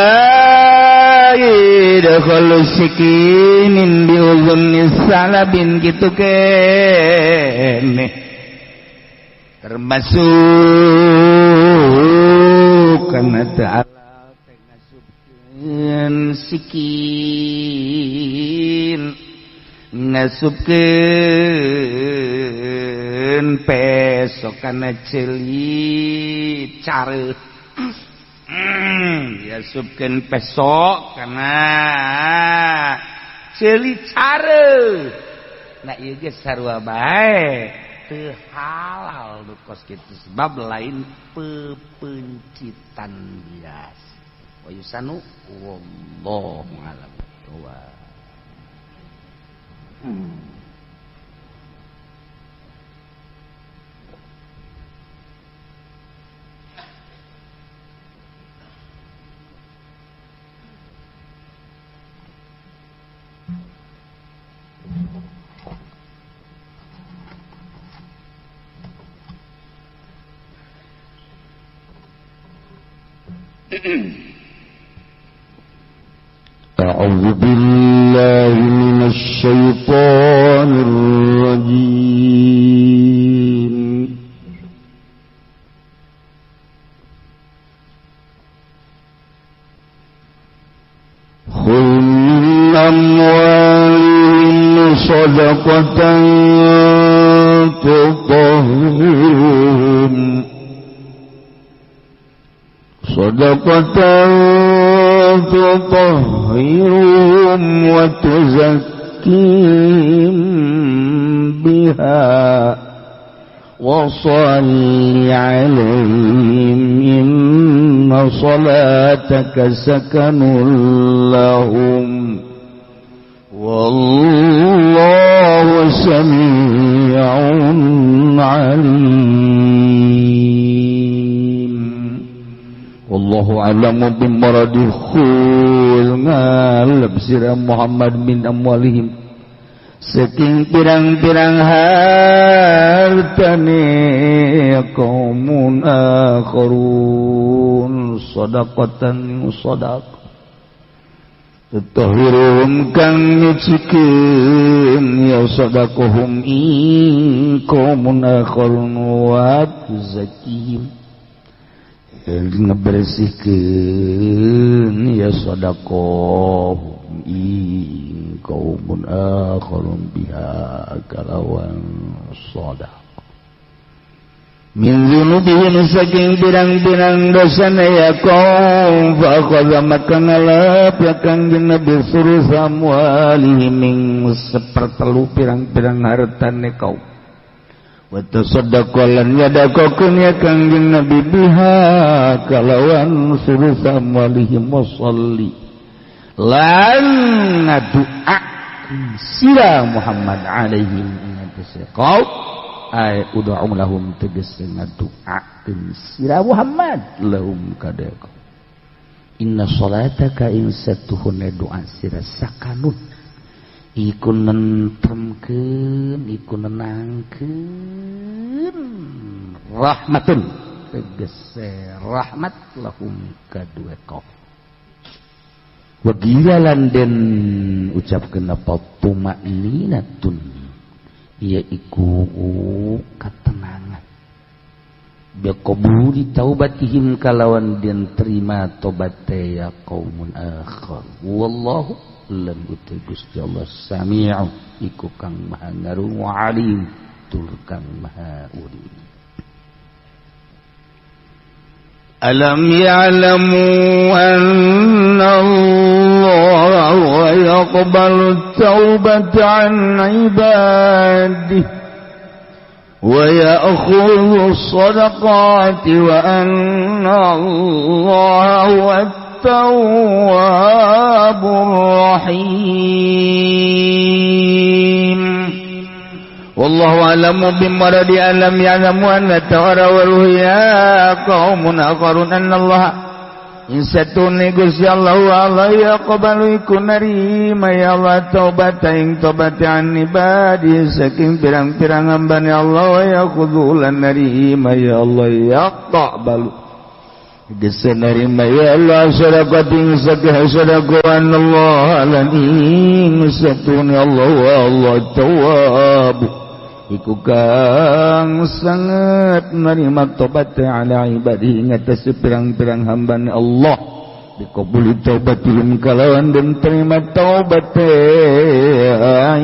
yadkhulu sikinin bi uzunnis salabin kitu keneh termasuk kana ta'ala ngasupkeun sikin ngasupkeun peso kana ceuli careuh ngasupkeun peso kana ceuli careuh nah ieu ge sarua bae teu halal nu kos kitu sebab lain pepencitan bias wa yusanu wallahu a'lam. أعوذ بالله من الشيطان الرجيم خذ من أموالهم صدقة تطهرهم تطهرهم وتزكيهم بها وصل عليهم إن صلاتك سكن لهم والله سميع عليم. Wallahu a'lamu bimaradil khul ngalap sirah Muhammad min amwalihim saking pirang-pirang hartane qaumun akharun sadaqatan sadaq tatahirum kang nyucikeun ya sadaqahum in qaumun akharun wa tuzakihim ngebersihkeun ya sadaqah in qaumun akharun biha kalawan sadaq min dzunubihim saking pirang-pirang dosana ya qaum fa akhadha maka ngalap ya kanjeng Nabi suruh amwalihim ing sepertelu pirang-pirang hartane kaum wa tasaddaqalan yadakokeun ya kanjeng Nabi biha kalawan suruh amwalihim wasalli lan ngadua sira Muhammad alaihi wasallam ay ud'u lahum tegese ngaduakeun sira Muhammad lahum kadek inna salataka in satuhuna doa sira sakanun iku nentremkeun iku nenangkeun rahmatun tegese rahmat lahum kadue kaum wa gilalan den ucapkeun apa tumaninatun yaiku katenangan biqabuli taubatihim kalawan den terima tobatte ya qaumun akhar wallahu lan uti Gusti Allah sami'u iku kang maha ngarungu alim tur kang maha urip. Alam ya'lamu anna Allah yaqbalu taubata an ibadihi wa ya'khudhu as-sadaqati wa anna Allah huwa at-tawwabur rahim. Wallahu a'lamu bimaradi alam ya'lamu anna ta'ara wa ruhya qaumun akharun anna Allah insatune Gusti Allah yaqbalu iku narima ya Allah taubata ing tobat an ibadi saking pirang-pirang hambane Allah wa yakhudhu lan narima ya Allah yaqbalu gese narima ya Allah sadaqatin sakih sadaqan Allah lan ing satune Allah wa Allah tawwab iku kang sangat menerima tobat ala ibadihi ngatas pirang-pirang hambane Allah dikabuli taubatihim kalawan dan terima taubat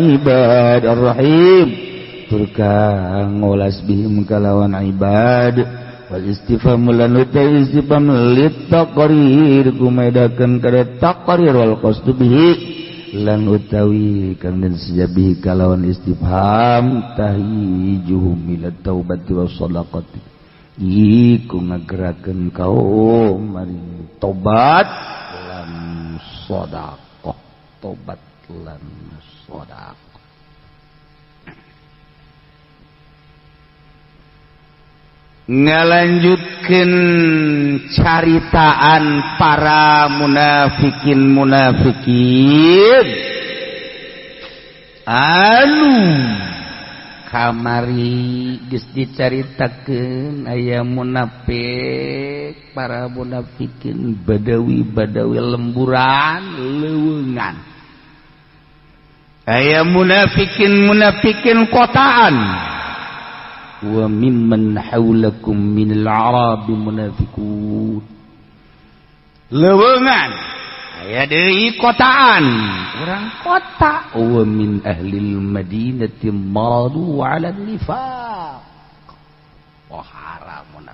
ibad ar-rahim tur kang ngolas bihim kalawan ibad wal istifham lan utai istifham lit taqrir kumedakeun kada taqrir wal qasdu bihi lan utawi kang den sejabihi kalawan istifham tahijuhum ila taubati was shadaqati iku ngagerakeun kaum maring tobat lan sedekah tobat lan sedekah ngalanjutkeun caritaan para munafikin anu kamari geus dicaritakeun aya munafik para munafikin badawi lemburan leuweungan aya munafikin kotaan wa mimman haulakum minal arabi munafiqun leuweungan aya deui kotaan urang kota wa min ahlil madinati maradu ala nifaq wa haramun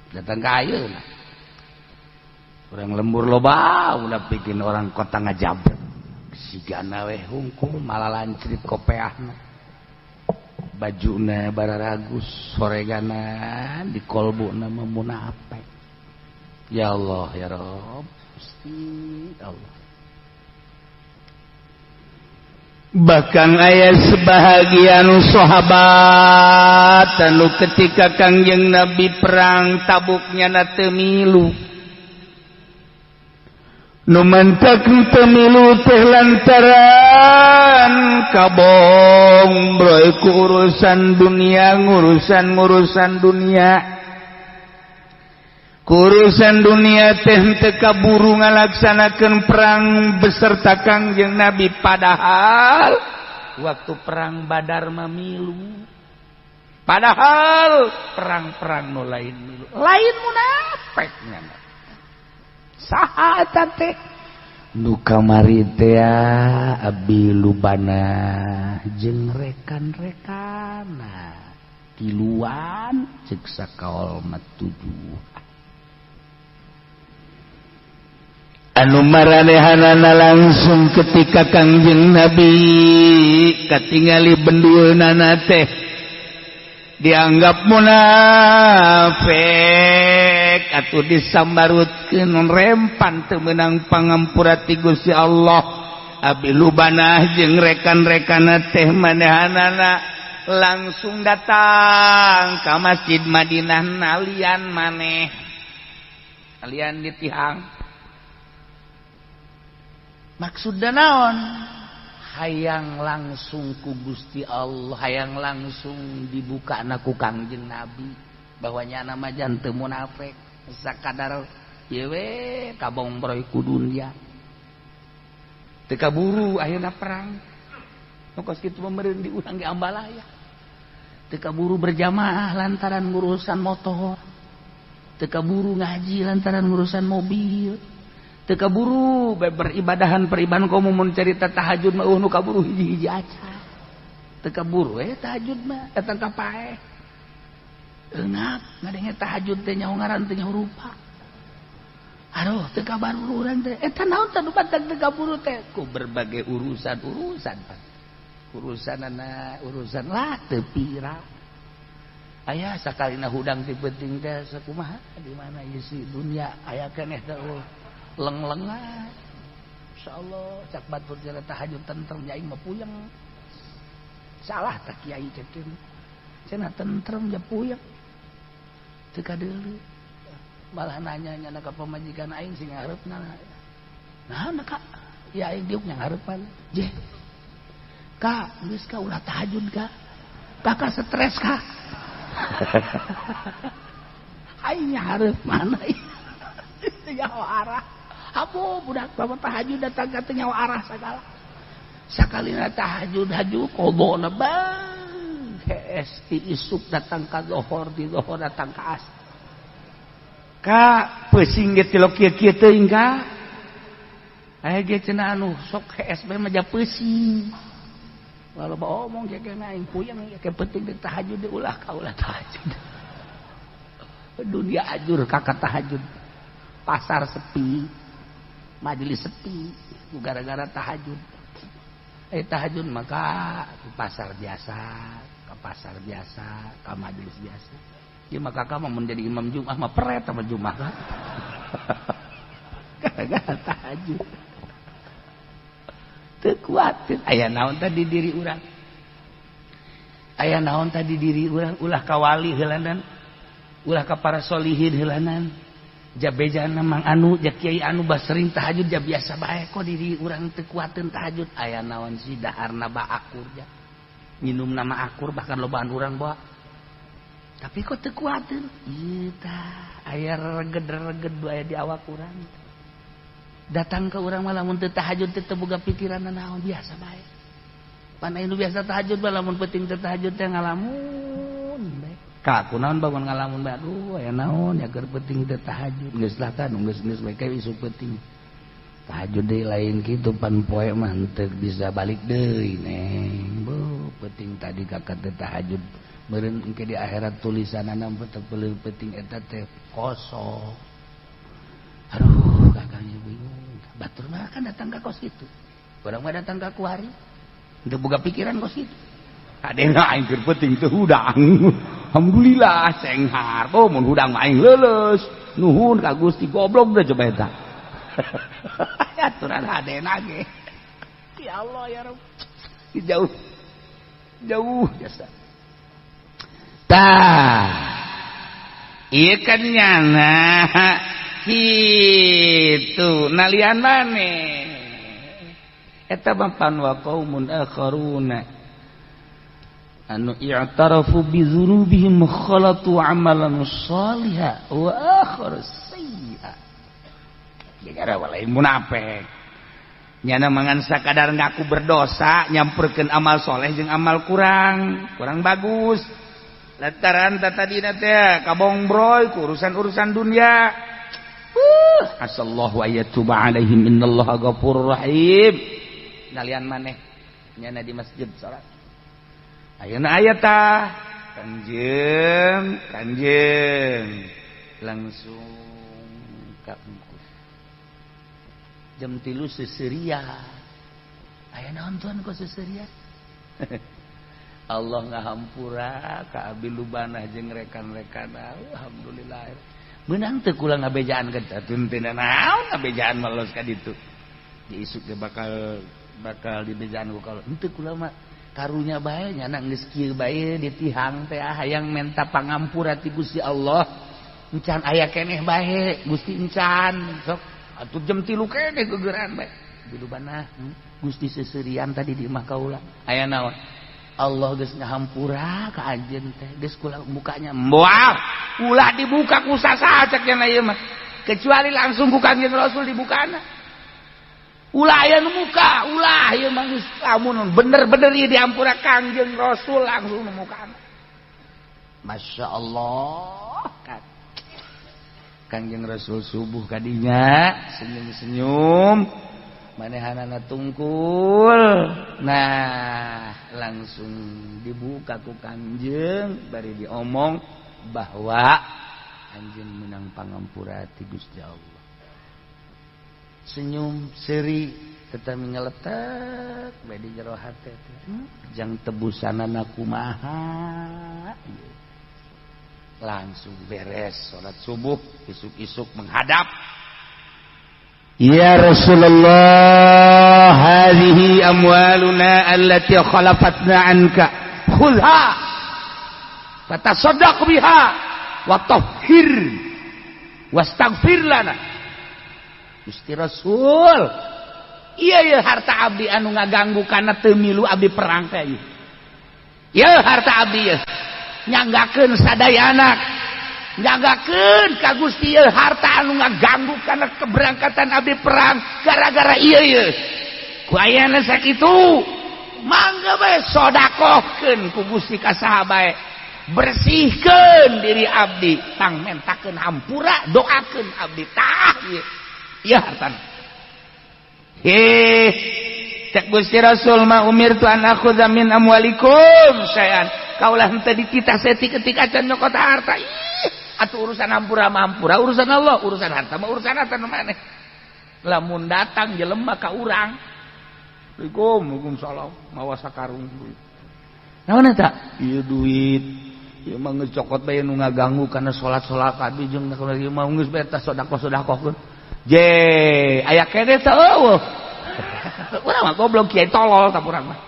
datang ka ayeuna urang lembur loba munafikin orang kota ngajabret sigana we hungkul malah lancrit kopeahna bajuna bararagus soregana di kolbu nama munafik ya Allah ya Rabb Gusti Allah bahkan aya sebahagian sahabat anu ketika Kangjeng Nabi perang Tabuknya na teu milu nu mentek teu milu teh lantaran kabong broy ku urusan dunia ngurusan teh teu kaburu ngalaksanakeun perang beserta Kangjeng Nabi padahal waktu perang Badar mamilu padahal perang-perang nu lain milu lain munafik saha eta teh nu kamari teh abdi lubana jeung rekan-rekana tiluan ceuk sakaol matujuh anu maranehanana langsung ketika Kangjeng Nabi katingali bendueunana teh dianggap munafik atuh disambarutkeun rempan teu meunang pangampura ti Gusti Allah abdi lubanah jeung rekan-rekana teh manehanana langsung datang ka Masjid Madinah nalian maneh alian di tihang maksudna naon hayang langsung ku Gusti Allah hayang langsung dibuka ku Kangjeng Nabi bahwa nyana mah teu munafik sakadar ieu we kabongbroy ku dunya teu kaburu ayeuna perang kos kitu meureun diurang ge ambalaya teu kaburu berjamaah lantaran ngurusan motor teu kaburu ngaji lantaran ngurusan mobil teu kaburu beribadahan peribahan komo mun carita tahajud mah nu kaburu hiji-hiji aca teu kaburu tahajud mah eta kapaeh enak ngadenge tahajud teh nyaho ngaran teh nyaho rupa aduh teu kaburu urang teh eta naon teh nu badag teu kaburu teh ku berbagai urusan lah teu pira aya sakalina hudang ti penting teh sakumaha di mana ieu si dunia aya keneh teh leng-lengan insyaallah cak batur jalan tahajud tentrem nya aing mah puyeng salah tak kiai cekeun cenah tentrem ja puyeng teu kadeuleu malah nanya nya ka pamajikan aing sing ngareupna naon Kak ya aing diuk nya ngarepan je Kak geus ka ulah tahajud Kak kakak stres Kak aing nya hareup mana nyaho arah abu budak bapak tahajud datang ka teu nyaho arah sagala sakalina tahajud qodona bang geus ti isuk datang ka zuhur di zuhur datang ka asar Kak peusing ge tilok kieu-kieu teuing Kak aya ge cenah anu sok HSB mah ja peusing walaupun omong ge aing puyeng ge penting di tahajud ulah ka ulah tahajud dunia ajur kakak tahajud pasar sepi majelis sepi gara-gara tahajud. Tahajud maka ke pasar biasa, ke majelis biasa. Ya maka kamu menjadi imam Jumat mah peret sama Jumat kan. Gara-gara tahajud. Teu kuat aya naon tadi diri urang. Aya naon tadi diri urang ulah ka wali heulanan. Ulah ka para solihin heulanan. Jabejana mang anu ja kiai anu basering tahajud ja biasa bae kok diri urang teu kuateun tahajud. Aya naon sih daharna baakur ja. Minum nama akur bahkan lobaan urang bawa. Tapi kok teu kuateun? Ieu tah aya reged-reged aya di awak urang. Datang ke urang mah lamun teu tahajud teu boga pikiran naon biasa bae. Pan anu biasa tahajud mah lamun penting teu tahajud teh ngalamun bae. Ka kunaon bangun ngalamun bae aduh aya naon ya keur penting teu tahajud geus lah kan geus bae kae isu penting. Tahajud deui lain kitu pan poe mah teu bisa balik deui neng. Beuh penting tadi kakak teu tahajud. Meureun engke di akhirat tulisanana teu penting eta teh kosong. Aduh kakak bingung. Batur mah kan datang ka kos kitu. Urang mah datang ka kuari. Teu boga pikiran kos kitu. Adena aing keur penting teu hudang. Alhamdulillah senghar. Oh mun hudang mah aing leuleus. Nuhun ka Gusti goblok teh coba eta. Aturan adena ge. Ya Allah ya Rabb. Jauh. Jauh jasa. Tah. Ieu kan nyana kitu nalian maneh. Eta bapan wa qaumun akharuna anu i'tarafu bi dzunubihim khalatu amalan shaliha wa akhar sayyi'a. Gara walain munafik. Nyana mangan sakadar ngaku berdosa nyamperkeun amal soleh jeung amal kurang bagus. Lantaran tadina teh kabongbroy ku urusan-urusan dunia. Asallahu ayatuba alaihim innallaha ghafurur rahim. Nalian maneh nyana di masjid salat. Ayeuna aya tah kanjeung langsung ka engkus. Jam 3 seseria. Aya naon tuan kok seseria? Allah ngahampura ka abdi lubanah jeung rekan-rekan. Alhamdulillah. Meunang teu kula ngabejaan ka teu naon ngabejaan malos ka ditu. Di isuk ge bakal dibejaan ku kalau henteu kula mah karunya bae nyana geus kieu bae ditihang teh hayang menta pangampura ti Gusti Allah. Encan aya keneh bae Gusti encan sok atuh jam 3 keneh gegeran bae. Di lubanah Gusti seserian tadi di imah kaula. Aya naon? Allah geus ngahampura ka anjeun teh geus kula bukanya. Moal ulah dibuka ku sasaha cek cenah ieu mah. Kecuali langsung ku Kanjeng Rasul dibukana. Ulah aya nu muka, ulah ieu mah geus lamun bener-bener ieu diampura Kanjeng Rasul langsung nu mukana. Masyaallah kan. Kanjeng Rasul subuh kadinya senyum-senyum. Manehanana tungkul. Nah, langsung dibuka ku Kanjeng bari diomong bahwa anjeun menang pangampura ti Gusti Allah. Senyum seri tetep ngeletek bae di jero hate teh. Jang tebusanana kumaha. Langsung beres salat subuh, isuk-isuk menghadap. Ya Rasulullah, hadhihi amwaluna allati khalafatna anka. Khudha. Fatasaddaq biha wa tahhir wastaghfir lana. Gusti Rasul, ieu harta abdi anu ngaganggu kana teu milu abdi perang teh ieu. Ieu harta abdi ieu. Nyanggakeun sadayana. Nyanggakeun ka Gusti ieu harta anu ngaganggu kana keberangkatan abdi perang gara-gara ieu. Ku ayana sakitu, mangga bae sodakohkeun ku Gusti ka saha bae. Bersihkeun diri abdi, tang mentakeun hampura, doakeun abdi tah ieu. Ieu hartana. Cek Gusti Rasul ma umirtu an akhudha min amwalikum sayan. Kaulah henteu dititah setik-etik acan nyokot harta. Atuh urusan hampura mah hampura, urusan Allah, urusan harta mah urusan harta nu maneh. lamun datang jelema ka urang Waalaikumsalam mawa sakarung duit naon eta ieu duit ieu mah geus cokot bae nu ngaganggu kana salat-salat abi jeung ieu mah geus bae tah sedekah-sedekahkeun je aya kene teh eueuh urang mah goblok kiai tolol tah urang mah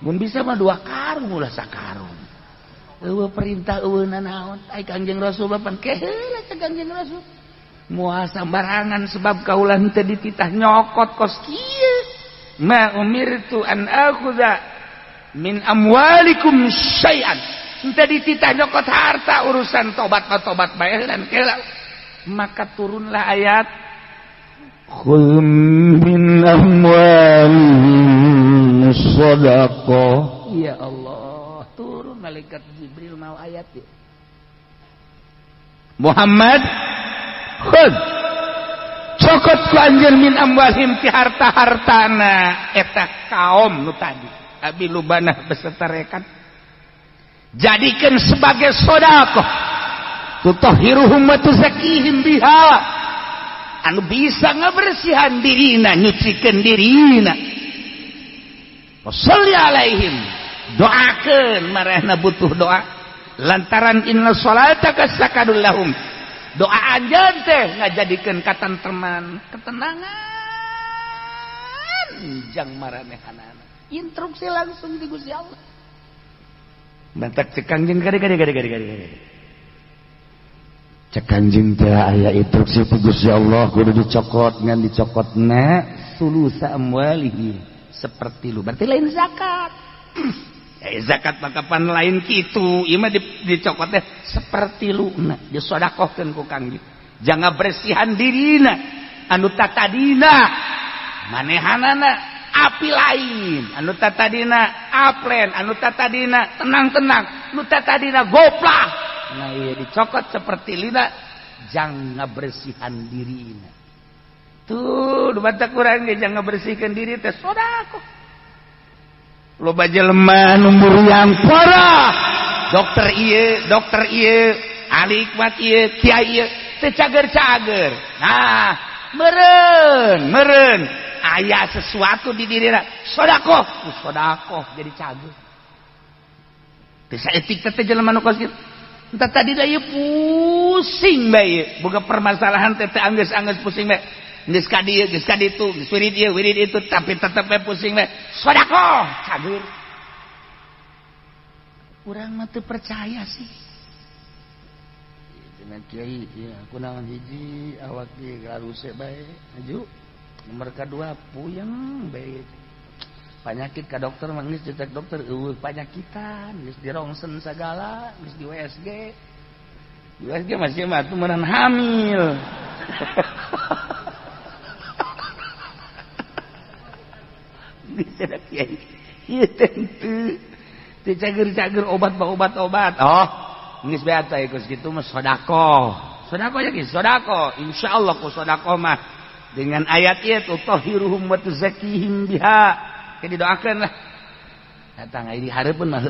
mun bisa mah 2 karung ulah sakarung eueuh perintah eueuhna naon ai Kangjeng Rasul pan keheula teh Kangjeng Rasul moal sambarangan sebab kaula teu dititah nyokot kos kieu ma umirtu an akhudha min amwalikum syai'an teu dititah nyokot harta urusan tobat bae dan kela maka turunlah ayat khudh min amwalihim shadaqah ya Allah turun malaikat Jibril mau ayat ya Muhammad khud cokot ku anjeun min amwalihim ti harta-hartana eta kaum nu tadi abi lubanah beserta rekan jadikan sebagai sedekah tutahhiruhum wa tuzakihim biha anu bisa ngabersihan dirina nyucikeun dirina washolli alaihim doakeun marehna butuh doa lantaran inna sholataka sakadul lahum doa anjeun teh ngajadikeun katenteman ketenangan jang maranehanana instruksi langsung di Gusti Allah bantak cek Kangjeng gade cek Kangjeng teh aya instruksi ti Gusti Allah kudu dicokot ngan dicokotna sulusa amwalihi seperti lu berarti lain zakat zakat mah kapan lain kitu ieu mah dicokot teh seperti luna disedekahkeun ku Kangjeng jangan bersihan dirina anu tatadina manehanana api lain anu tatadina aplen anu tatadina tenang-tenang anu tatadina goplah nah ieu dicokot seperti lina jangan bersihan dirina tuh batak urang ge jangan bersihkeun diri teh sedekah loba jelema nu muriang parah dokter ieu ahli hikmat ieu kiai ieu teu cager-cager nah meureun aya sesuatu di dirina sedekah jadi cager teu saeutik teh jelema nu kos kitu entah tadi da ieu pusing bae boga permasalahan teh anggeus pusing bae geus ka dieu geus ka ditu geus wirid itu tapi tetep we pusing we sedekah cager urang mah teu percaya sih cenah kiai ya kunaon hiji awak ge garuse bae maju nomor kadua puyeng bae penyakit ka dokter mah geus dicetek dokter eueuh panyakitan geus dirongsen sagala geus di USG masih mah tuh menan hamil bisa kiai ieu tentu teu cager-cager obat oh geus bae teh geus kitu mah sedekah ya geus sedekah insyaallah ku sedekah mah dengan ayat ieu tutahhiruhum wa tuzakihim biha ke didoakeun lah datang ai dihareupeun mah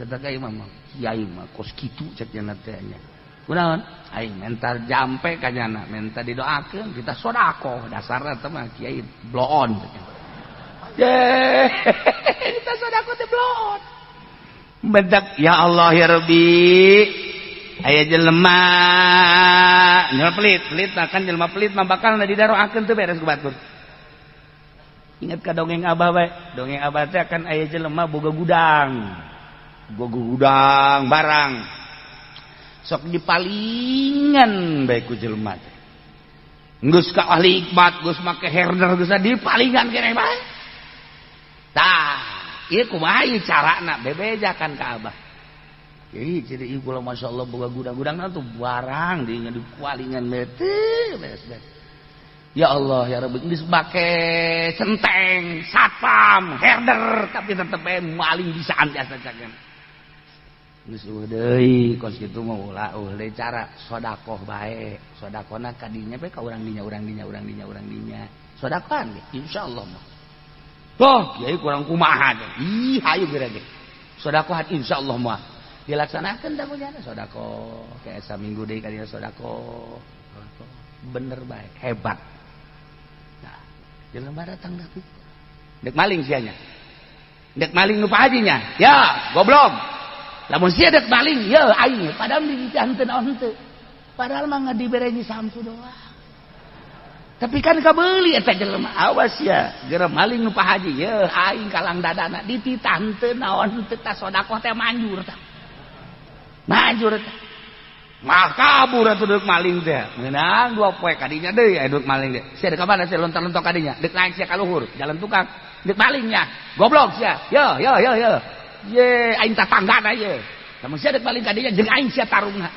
datang ai mah kiai mah kos kitu cek cenah teh nya kunaon ai mental jampe ka nyana mental didoakeun kita sedekah dasarna teh mah kiai blow on kita sedekah teh blow on bedak ya Allah ya Rabbi aya jelema pelit kan jelema pelit mah bakal didaroakeun teu beres ku batur ingat ka dongeng abah bae dongeng abah teh akan aya jelema boga gudang barang sok dipalingan bae ku jelema teh geus ka ahli hikmat geus make herder geus dipalingan keneh bae tah ieu kumaha ieu carana bebejakan ka abah ieu jadi ieu kula masyaallah boga gudang-gudangna tuh barang dinya dipalingan bae teh beres ya Allah ya Rabbi geus make centeng satpam herder tapi tetep bae maling bisaan biasa cakeun geus deui kos kitu mah ulah deui cara sedekah bae sedekahna ka dinya bae ka urang dinya sedekahan ge insyaallah mah toh kiai kurang kumaha teh ih hayu geura ge sedekahan insyaallah mah dilaksanakeun da punyana sedekah kayak saminggu deui ka dina sedekah bener bae hebat jelema datang da kitu dek maling sianya dek maling nu pahajinya ya goblok lamun sia dek maling ya aing padahal di hanteun naon henteu padahal mah ngadibereji samsu doang tapi kan kabeuli eta jelema awas ya geura maling nu pahaji ya aing kalang dadana dititah henteu naon henteu tah sedekah teh manjur tah manjur tah mah kabur atuh deuk maling teh meunang 2 poe kadinya deui aya deuk maling teh sia deuk ka mana sia lontar-lontor kadinya deuk naik sia ka luhur jalan tukang deuk malingnya goblok sia yo ye aing tatanggana ye lamun sia deuk maling kadinya jeung aing sia tarungna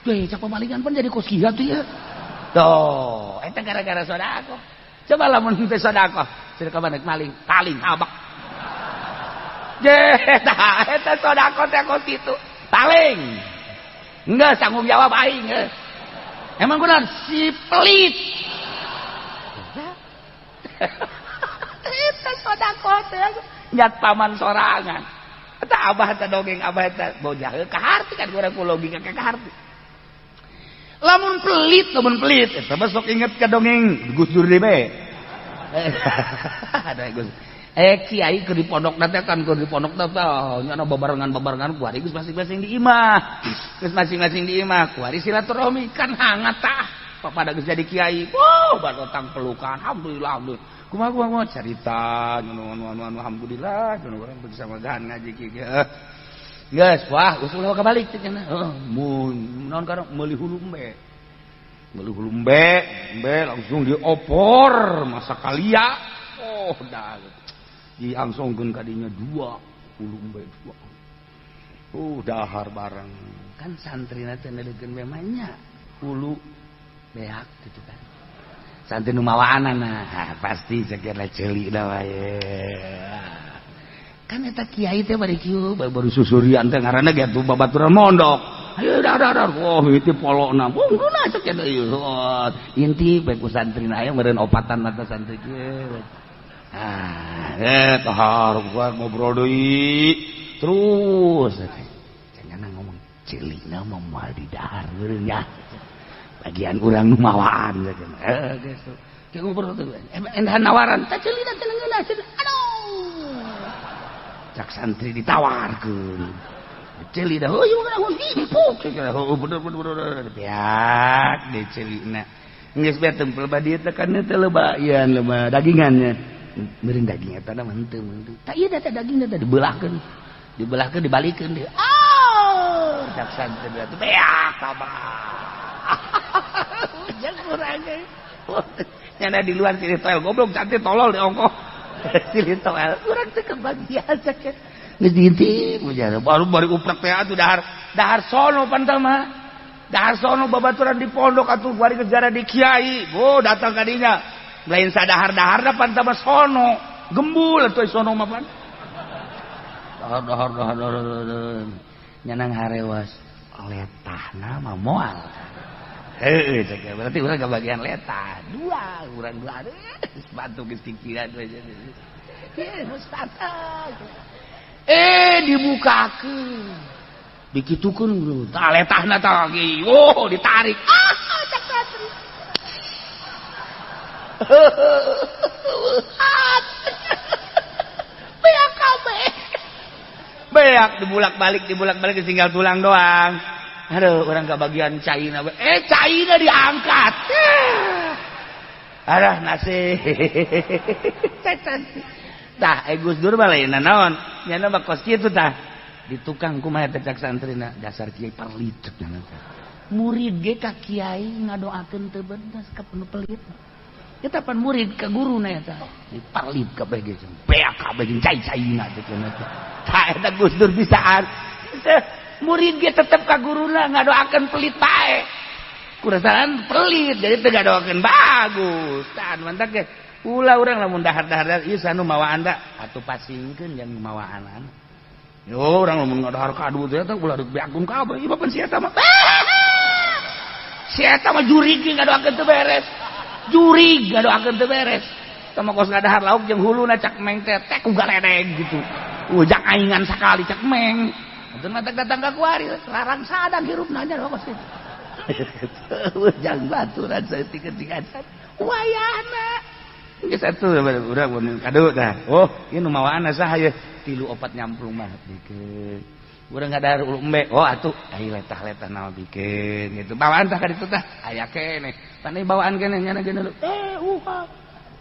teh cak pamalingan pun jadi kos kieu tuh ya tuh eta gara-gara sedekah coba lamun teu sedekah sia ka mana deuk maling taling abak je eta sedekah teh kos kitu taling enggak sanggup jawab aing emang kunaon si pelit eta sedekah teh nyat paman sorangan eta abah teh dongeng abah teh bojah ka harti kan urang ku logika ka harti lamun pelit eta besok inget ka dongeng Gus Dur be ada Gus kiai keur di pondok teh kan keur di pondok teh nya babarengan kuari geus masing-masing di imah kuari silaturahmi kan hangat tah papada geus jadi kiai barotang pelukan alhamdulillah kumaha carita nu alhamdulillah nu urang bisa magahan ngaji kieu geus wah usul kabalik teh cenah mun naon kana meuli hulumbe langsung diopor masa kalia dah diangsongkeun kadinya 2 hulumbe 2 dahar bareng kan santrina teh neulekeun memangnya hulu beak gitu kan santri nu mawaanana pasti sakira ceuli da wae kan eta kiai teh bari kieu baru susurian teh ngaranna ge atuh babaturan mondok ayo dar wah itu polona pungguna cek ieu inti bae ku santrina aya meureun opatan mata santri kieu tahar gua ngobrol deui terus cenah ngomong cilina mah moal di dahar meureun ya bagian urang nu mawaan geus teh ngobrol teh endahan nawaran teh cilina teh ngeunah aduh cak santri ditawarkeun cilina heuh urang himpuk bener biak de cilina geus bae tempel badieu teh kan teh loba dagingannya meureun daging eta mah henteu tah ieu teh daging teh dibelahkeun dibalikeun deui cak santri atuh beak abah jeung urang ge nyana di luar silih toel goblok cantik tolol di ongkoh silih toel urang teh kebagian sakit geus diintip ujana baru uprek teh atuh dahar sono pantah mah dahar sono babaturan di pondok atuh bari gegara di kiai datang ka dinya lain sadahar-dahar da pantah mah sono gembul atuh sono mah pan dahar nyanang harewas letahna mah moal cek berarti urang kebagian letah 2 urang 2 aduh batu geus pikiran we ye ustaz dibukakeun dikitukeun tah letahna tah lagi ditarik cek santri beak kabeh beak dibulak-balik tinggal tulang doang aduh orang kebagian caina caina diangkat arah nasi tah Gus Dur balik naon nyana mah kos kieu tah di tukang kumaha teh cak santrina dasar kiai perlit murid ge ka kiai ngadoakeun teu bedas ka pelit kita pan murid ke guruna eta diparlit kabeh ge beak kabeh jeung cai-caina teh cenah tah eta Gus Dur bisaan murid ge tetep ka guruna ngadoakeun pelit bae kurasaan pelit jadi teu ngadoakeun bagus tah mantap ge ulah urang lamun dahar-dahar ieu sanu mawaan da atuh pasingkeun yang mawaanan yo urang lamun ngadahar kadu teh ulah deuk beakun kabeh ieu bapan si eta mah si eta mah jurig ge ngadoakeun teu beres jurig ngadoakeun teu beres sama kos ngadahar lauk jeung huluna cak meng teh ku galedeg gitu ujak aingan sakali cak meng atuh mah datang ka kuari larang sadang hirupna nya kos kitu ujang baturan saeutik ketingan wayahna Geus atuh urang mun kado tah. Oh, ieu nu mawaan saha ye? 3-4 nyamplung mah bikeun. Urang ngadar umbe. Oh atuh ai letah-letah naon bikeun gitu. Bawaan tah ka ditu tah. Aya keneh. Pan bawaan keneh nyana geuna.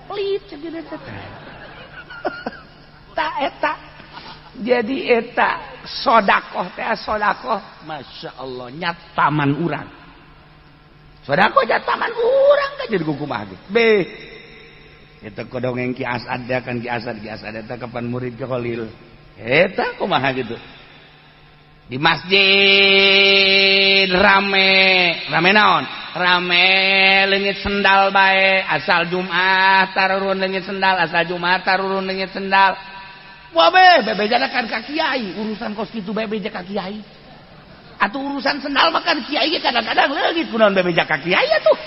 Pelit ceuk geuna teh. Ta eta. Jadi eta sedekah teh sedekah masyaallah nyat paman urang. Sedekah nyat paman urang ka jadi kumaha ge. B eta kodongeng Ki Asad kan Ki Asad eta kapan murid ke Khalil. Eta kumaha gitu. Di masjid rame naon? Rame leungit sendal bae asal Jumat tarurun leungit sendal asal Jumat tarurun leungit sendal. Wah bebejana kan ka kiai, urusan kos kitu bebeja ka kiai. Atuh urusan sendal makan kiai ge kadang-kadang leungit kunaon bebeja ka kiai atuh.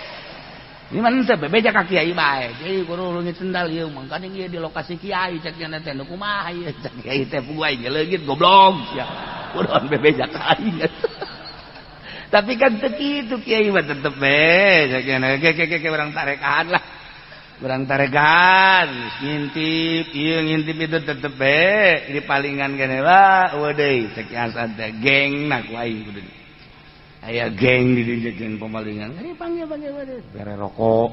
Ini mah teu bebeja ka kiai bae. Jadi kudu leungit sendal ieu mah kadang ieu di lokasi kiai cek nya teh nu kumaha ieu cek kiai teh puguai ge leungit goblok sia. Kunaon bebeja ka aing atuh. Tapi kan teu kitu kiai mah tetep cek nya ke urang tarekahan lah. Urang taregan ngintip ieu ngintip itu tetep di palingan keneh wah deui cek asal teh gengna ku aing kudu aya geng di dieu geng pamalingan panggil bere rokok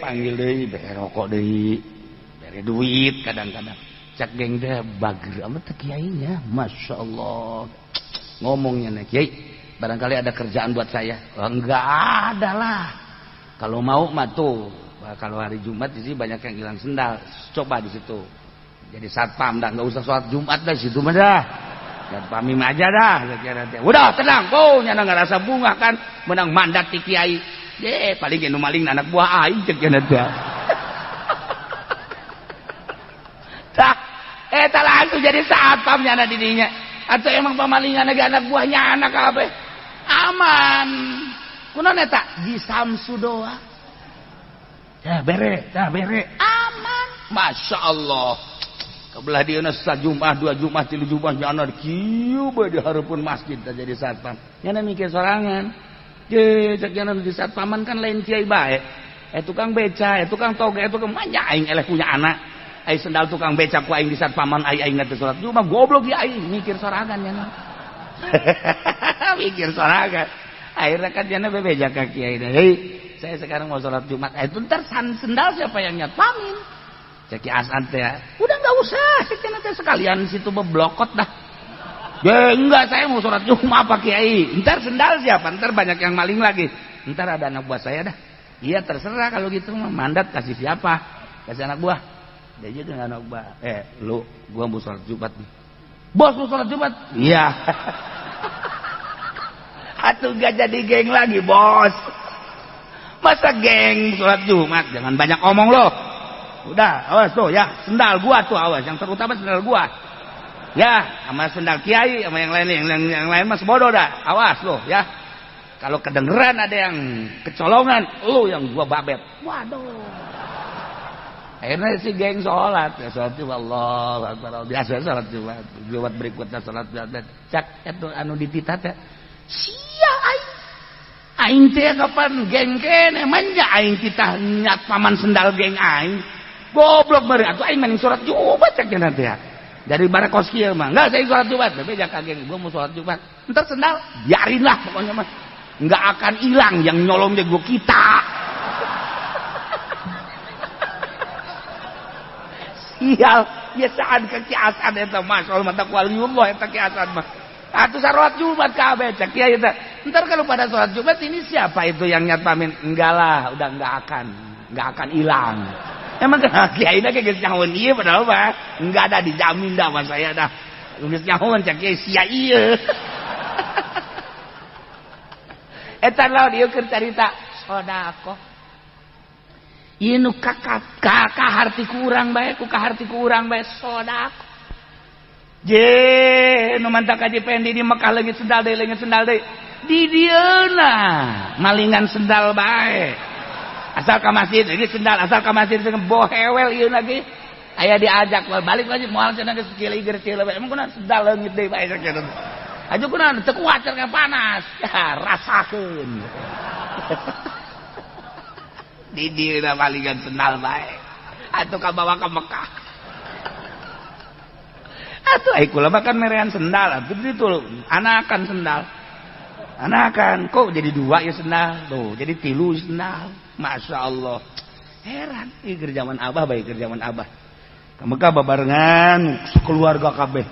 panggil deui bere rokok deui bere duit kadang-kadang cek geng teh bager amat teh kiai nya masyaallah ngomongnya nih kiai barangkali ada kerjaan buat saya enggak ada lah. Kalau mau mah tuh, kalau hari Jumat di sini banyak yang hilang sendal, coba di situ. Jadi satpam dah, nggak usah sholat Jumat dah, situ mah dah. Satpamim aja dah, udah tenang, nyana nggak rasa bunga kan, menang mandat ti kiai. Paling anu maling anak buah aing cek cenah teh. Tah, eta langsung jadi satpam nyana di dinya. Atau emang pamalingan anak buahnya anak kabeh. Aman. Kunaon eta di Samsu doa. Bere aman. Masyaallah. Kebelah dieuna sajumpah 2 Jumat 3 Jumat nyana kieu bae di hareupeun masjid teh jadi satpam. Nyana mikir sorangan. Cek nyana di satpaman kan lain kiai bae. Tukang beca, tukang toge, tukang manja aing eleh punya anak. Ai sendal tukang beca ku aing di satpaman aing teh salat Jumat goblok di aing mikir sorangan nyana. Mikir sorangan. Akhirnya kan jana bebeja ka kiai deh. Hei, saya sekarang mau sholat Jumat. Itu ntar sendal siapa yang nyatpamin? Ceki Asan teh. Udah enggak usah, ceki teh sekalian situ beblokot dah. Enggak, saya mau sholat Jumat Pak Kiai. Ntar sendal siapa? Ntar banyak yang maling lagi. Ntar ada anak buah saya dah. Iya terserah kalau gitu mandat kasih siapa? Kasih anak buah. Dia juga anak buah. Gua mau sholat Jumat nih. Bos mau sholat Jumat? Iya. Atuh gak jadi geng lagi bos. Masa geng sholat Jumat? Jangan banyak omong loh. Udah awas tuh ya. Sendal gua tuh awas. Yang terutama sendal gua. Ya sama sendal kiai sama yang lain mas bodoh dah. Awas loh ya. Kalau kedengeran ada yang kecolongan, lu yang gua babet. Waduh. Akhirnya si geng sholat. Ya sholat Jumat Allah Akbar. Biasa sholat Jumat. Jumat berikutnya sholat Jumat. Cak itu anu dititat ya. Sia aing teh kapan geng kene manja aing kita nyat paman sendal geng aing goblok bari atuh aing mending salat Jumat cek cenah teh dari barakos kieu mah enggak saya salat Jumat tapi jaka geng gua mau salat Jumat entar sendal biarin lah pokoknya mah enggak akan hilang yang nyolong jago kita. Sial biasaan ke kiasan eta mah soal mata waliullah eta kiasan mah. Atuh salat Jumat kabeh cek kiai teh. Entar kalau pada salat Jumat ini siapa itu yang nyatpamin? Enggak lah, udah enggak akan hilang. Emang kan kiai ge geus nyahoeun ieu padahal mah enggak ada dijamin dah sama saya dah. Geus nyahoeun cek kiai sia ieu. Eta lawan ieu keur carita sedekah. Ieu nu kakak harti kurang bae, ku kaharti kurang bae sedekah. Nu mantap kaji pendi di Mekah leungit sendal deui di dieuna malingan sendal bae asal ka masjid ini sendal asal ka masjid bohewel ieu lagi aya diajak balik lagi moal cenah geus kieu bae emang kunaon sendal leungit deui bae kitu aju kunaon teu kuat panas ya rasakeun Di dina palingan sendal bae. Atuh kabawa ka Mekah. Atuh ai kula makan merean sendal atuh itu anakan sendal. Anakan kok jadi dua ya sendal. Tuh, jadi 3 sendal. Masya Allah. Heran ieu keur zaman Abah bae keur zaman Abah. Ka Mekah babarengan keluarga kabeh.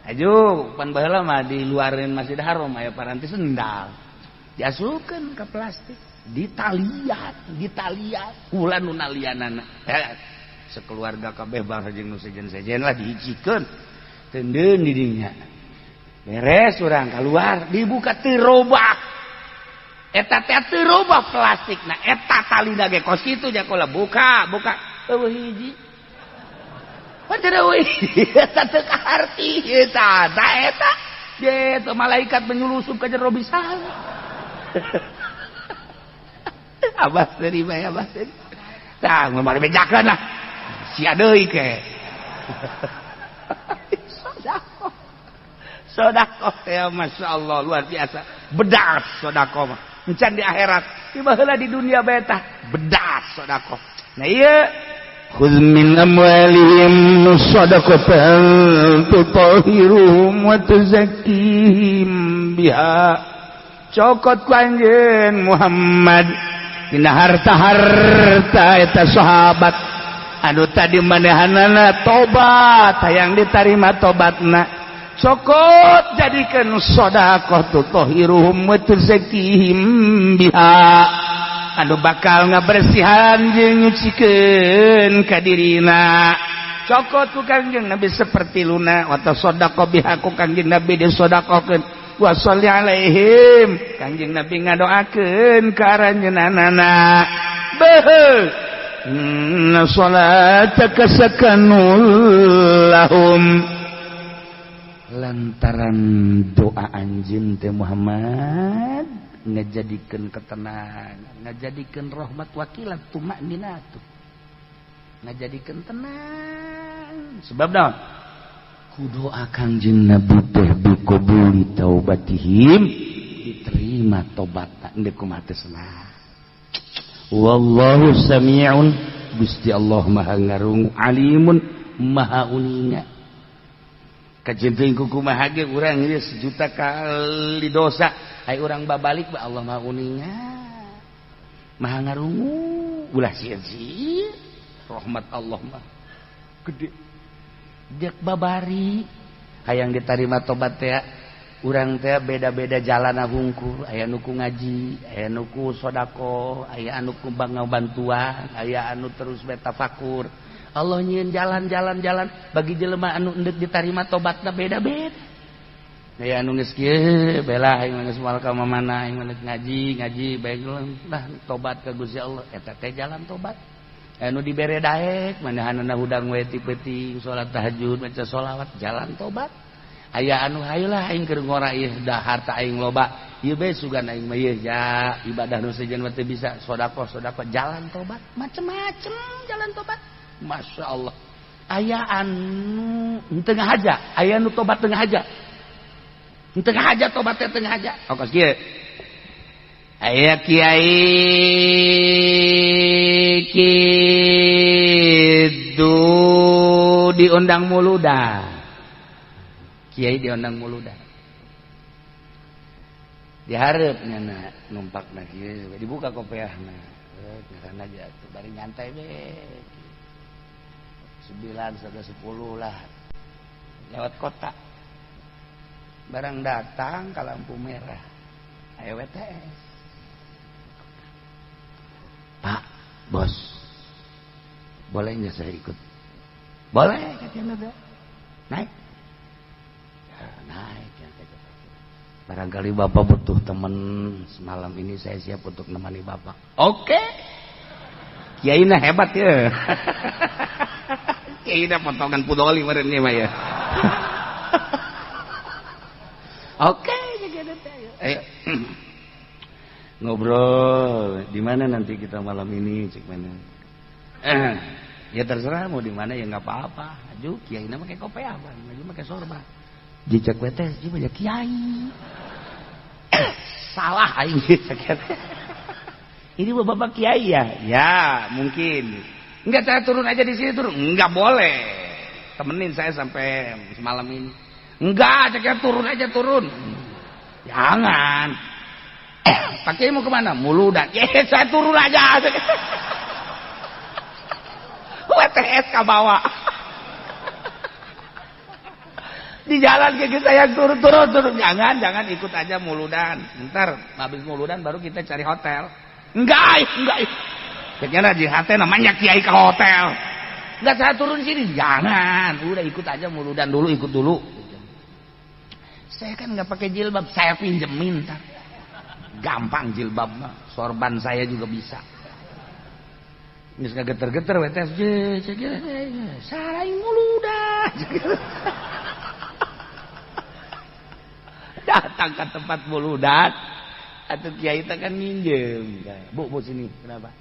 Ayo pan baheula mah di luarin Masjidil Haram aya paranti sendal. Diasupkeun ka plastik. Ditaliat kula nu nalianana sekeluarga kabeh bangsa jeung nu sejen-sejen lah dihicikeun teudeun di dinya beres urang keluar dibuka teu robah eta teh teu robah plastikna eta talina ge kos kitu nya kula buka eueuh hiji padahal eueuh eta teu kaharti eta eta malaikat menyulusup ka jero bisan Abah dari bae Abah teh. Tah mari bejakeun lah. Sia deui ke. Sedekah ya masyaallah luar biasa. Bedas sedekah mah. Encan di akhirat, di baheula di dunia bae tah bedas sedekah. Nah ieu khudz min amwalihim shadaqatan tutahhiruhum wa tuzakkihim biha. Cokot ku anjeun Muhammad dina harta-harta eta sahabat anu tadi manehanana tobat hayang ditarima tobatna cokot jadikeun sedekah tutahhiruhum wa tuzakkihim biha anu bakal ngabersihan jeung nyucikeun ka dirina cokot ku Kangjeng Nabi seperti luna wa tasaddaqa biha ku Kangjeng Nabi disedekahkeun wa sholli alaihim Kangjeng Nabi ngadoakeun ka aranjeunana beuh inna sholataka sakanul lahum lantaran doa anjeun teh Muhammad ngajadikeun ketenangan ngajadikeun rahmat wakilat tumakninatu ngajadikeun tenang sebab naon doa Kangjeng Nabi teh biqabuli taubatihim diterima tobatna endeu kumaha teh senang wallahu sami'un Gusti Allah maha ngarungu alimun maha uninga kajenteung kumaha ge urang ieu 1.000.000 kali dosa ai urang babalik ba Allah maha uninga maha ngarungu ulah sia-sia rahmat Allah mah gede dek babari hayang ditarima tobat teh urang teh beda-beda jalana hungkul aya nu ku ngaji aya nu ku sedekah aya anu ku bantuan aya anu terus betafakur Allah nyieun jalan bagi jelema anu endeuk ditarima tobatna beda-beda aya anu geus kieu bela aing geus moal ka mamana aing ngaji bae lah tobat ka Gusti Allah eta teh jalan tobat anu dibere daek manahanana hudang we ti peuting salat tahajud maca sholawat jalan tobat aya anu hayeula aing keur ngora ieu da harta aing loba ieu bae sugan aing mah ieu ya ibadah nu sejen teh bisa sedekah jalan tobat macem-macem jalan tobat masyaallah aya anu teu ngahaja aya anu tobat teu ngahaja teu ngahaja tobat teh teu ngahaja ongkos kieu aya kiai kitu diundang muludah kiai diundang muludah diharapnya na numpakna kieu dibuka kopiahna ngaran aja tuh bari nyantai be 9 sampai 10 lah lewat kota barang datang ke lampu merah aya WTS Pak, bos, boleh nggak saya ikut? Boleh, katanya udah. Naik. Ya, naik. Barangkali Bapak butuh teman semalam ini saya siap untuk menemani Bapak. Oke. Kiainya hebat ya. Kiainya potongan pudoli merenya mah ya. Oke, ayo. Ngobrol di mana nanti kita malam ini cek mana ya terserah mau di mana ya nggak apa-apa aju kiai nama kayak kopi apa aju pakai sorban jejak wetes juga ya kiai salah aing Ini bapak kiai ya? Ya mungkin. Enggak, saya turun aja di sini turun. Enggak boleh. Temenin saya sampai semalam ini. Enggak, saya turun aja turun. Jangan. Pak Kiai mau kemana? Muludan. Saya turun aja. WTS ke bawah. Di jalan kaki saya turun. Jangan ikut aja Muludan. Ntar habis Muludan baru kita cari hotel. Enggak. Kayaknya di hati namanya Kiai ke hotel. Enggak, saya turun sini. Jangan. Udah ikut aja Muludan dulu, ikut dulu. Saya kan nggak pakai jilbab, saya pinjemin. Ntar. Gampang jilbab mah. Sorban saya juga bisa. Ini suka geter-geter WTS. Saraing Muludan. Datang ke tempat Muludan. Atau kiai kita kan minjem. Bu sini. Kenapa?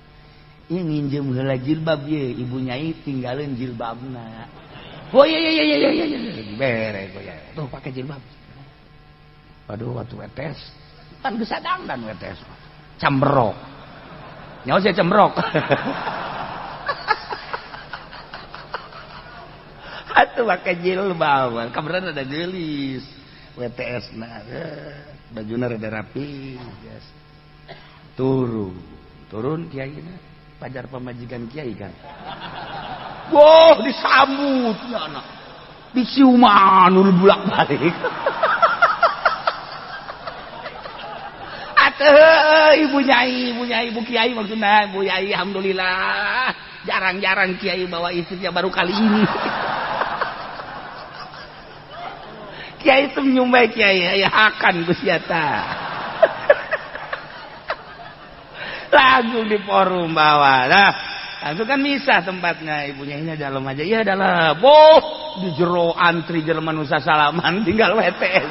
Ini minjem heula jilbab ye. Ibu nyai tinggalin jilbabna. Oh iya. Beres ya. Tuh pakai jilbab. Waduh, waktu WTS. Kan bisa dandan WTS. Cambrok. Nyawa saya cambrok. Atuh pakai jilbab. Kabaran ada gelis. WTS nah. Bajunya rada rapi. Yes. Turun kiai na. Pajar pemajikan kiai kan. Wow, disambut ya anak. Disiuman ulu bolak-balik. Ibu nyai, ibu kiai maksudnya, ibu nyai, alhamdulillah, jarang-jarang kiai bawa istrinya baru kali ini. Kiai itu menyumbai kiai, ya akan gusiata. Langsung di forum bawah, nah, langsung kan misah tempatnya, ibunya ini dalam aja, ya dalam, di jero antri Jerman Nusa Salaman, tinggal WTS.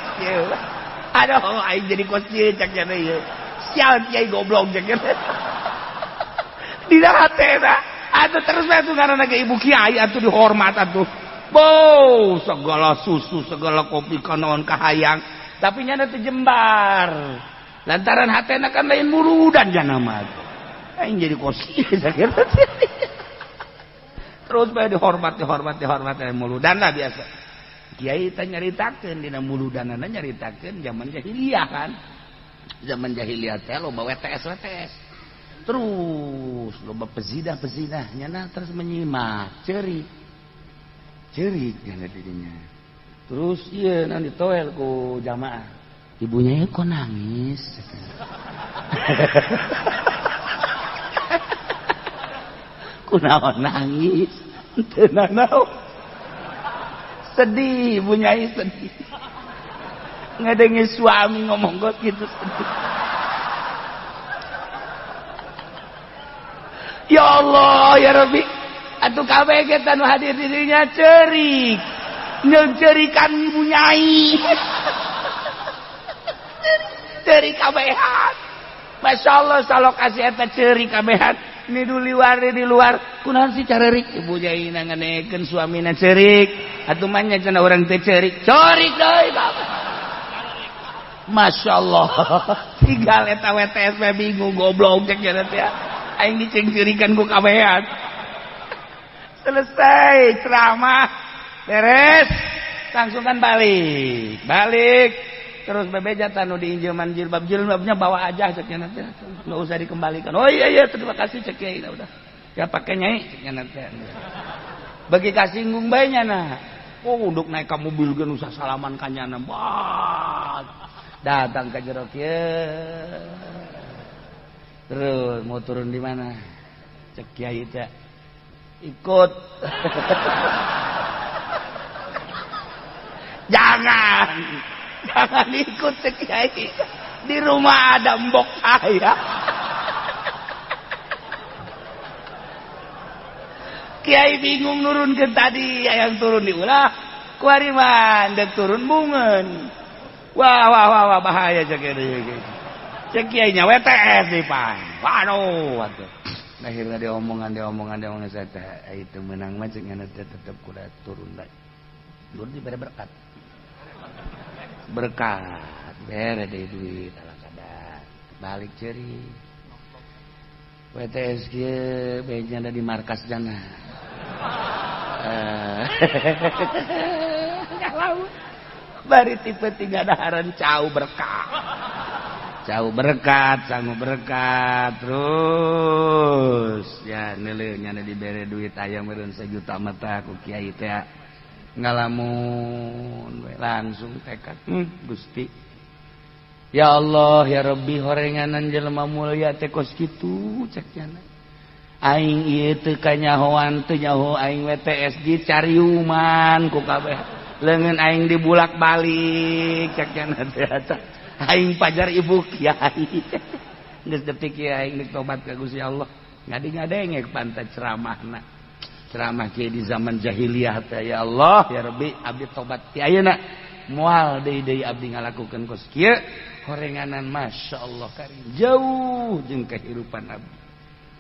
Aduh, aing jadi kocil caknya ya. Sial kiai goblok caknya. Di dahatena. Atuh terus atuh ngaranna ke ibu kiai atuh dihormat atuh. Segala susu, segala kopi kanaon kahayang, tapi nya teh jembar. Lantaran hatena kan lain Muludan jana mah. Aing jadi kocil caknya. Terus bae dihormat Muludan lah biasa. Kiai teh nyaritakeun dina Muludanana nyaritakeun zaman jahiliyah kan. Zaman jahiliyah teh loba WTS. Terus loba pezinah nyana terus menyimak cerik kana dirinya. Terus ieu nang ditoel ku jamaah. Ibunya kok nangis. Kunaon nangis? Teu naon. Sedih, ibu nyai sedih. Ngedengi suami ngomong kok gitu sedih. Ya Allah, ya Rabbi. Atuh kabeh kita nu hadir dirinya cerik. Ngecerikan ibu nyai. Cerik kabehan. Masya Allah, salokasi eta cerik kabehan. Ini di luar. Kunaon sih carerik? Ibu nyai nanganekeun suamina cerik. Atuh mah nya cenah urang teh cerik. Corik deui bapak. Masya Allah. Tinggal eta WTS bingung goblok cek cenah teh. Aing diceng-cerikan ku kabehan. Selesai ceramah. Beres. Langsung kan balik. Terus bebeja tanu diinjeman jilbabnya bawa aja cek cenah teh. Enggak usah dikembalikan. Oh iya terima kasih cek kiai udah. Ya pakai nyai cek cenah teh. Bagi kasinggung bae nya nah. Unduk naik ka mobil geus usah salaman ka nyana. Datang ka jero kieu. Terus mau turun di mana? Cek kiai teh. Ikut. Jangan ikut cek kiai. Di rumah ada mbok saya. Kiai bingung nurun ke tadi, yang turun diulah. Kuari man, dek turun bungen. Wah bahaya cek kiai. Cek kiainya WTS di pan. Waduh. Akhirnya dia omongan saya itu menang mah cek ngana tetep kuda turun lagi. Turun di berkat. Berkat. Bere deh duit ala kada. Balik ceri. WTS kieu beja ada di markas jana. Kalau bari tipe 3 daharan cau berkah. Cau berkat, sangu berkat terus. Ya neuleuh nya dibere duit aya meureun 1 juta mata ku kiai teh. Ngalamun langsung tekad, Gusti. Ya Allah, ya Rabbi, horenganan jelema mulia teh kos kitu cek cenah. Aing ieu teu kanyahoan teu nyaho aing WTS di cariuman ku kabeh. Leungeun aing dibulak-balik cek cenah teh eta. Aing pajar ibu kiai. Geus detik kiai aing tobat ka Gusti Allah. Ngadi-ngadengek pantai ceramahna. Ceramah kiai di zaman jahiliyah teh ya Allah, ya Rabbi, abdi tobat ti ayeuna. Moal deui abdi ngalakukeun kos kieu. Horenganan masyaallah karim. Jauh jeung kehidupan abdi.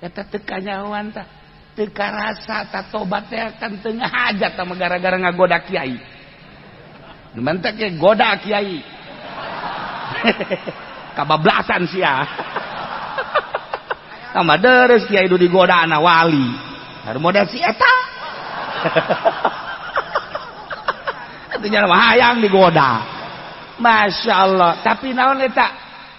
Eta teu kanyahoan tah, teu karasa tah tobat teh kan teu ngahajat tah gara-gara ngagoda kiai. Nemen teh ge goda kiai. Kabablasan sia. Tambah deres kiai nu digoda ana wali. Haru modal si eta. Atuh nya mah hayang digoda. Masyaallah, tapi naon eta?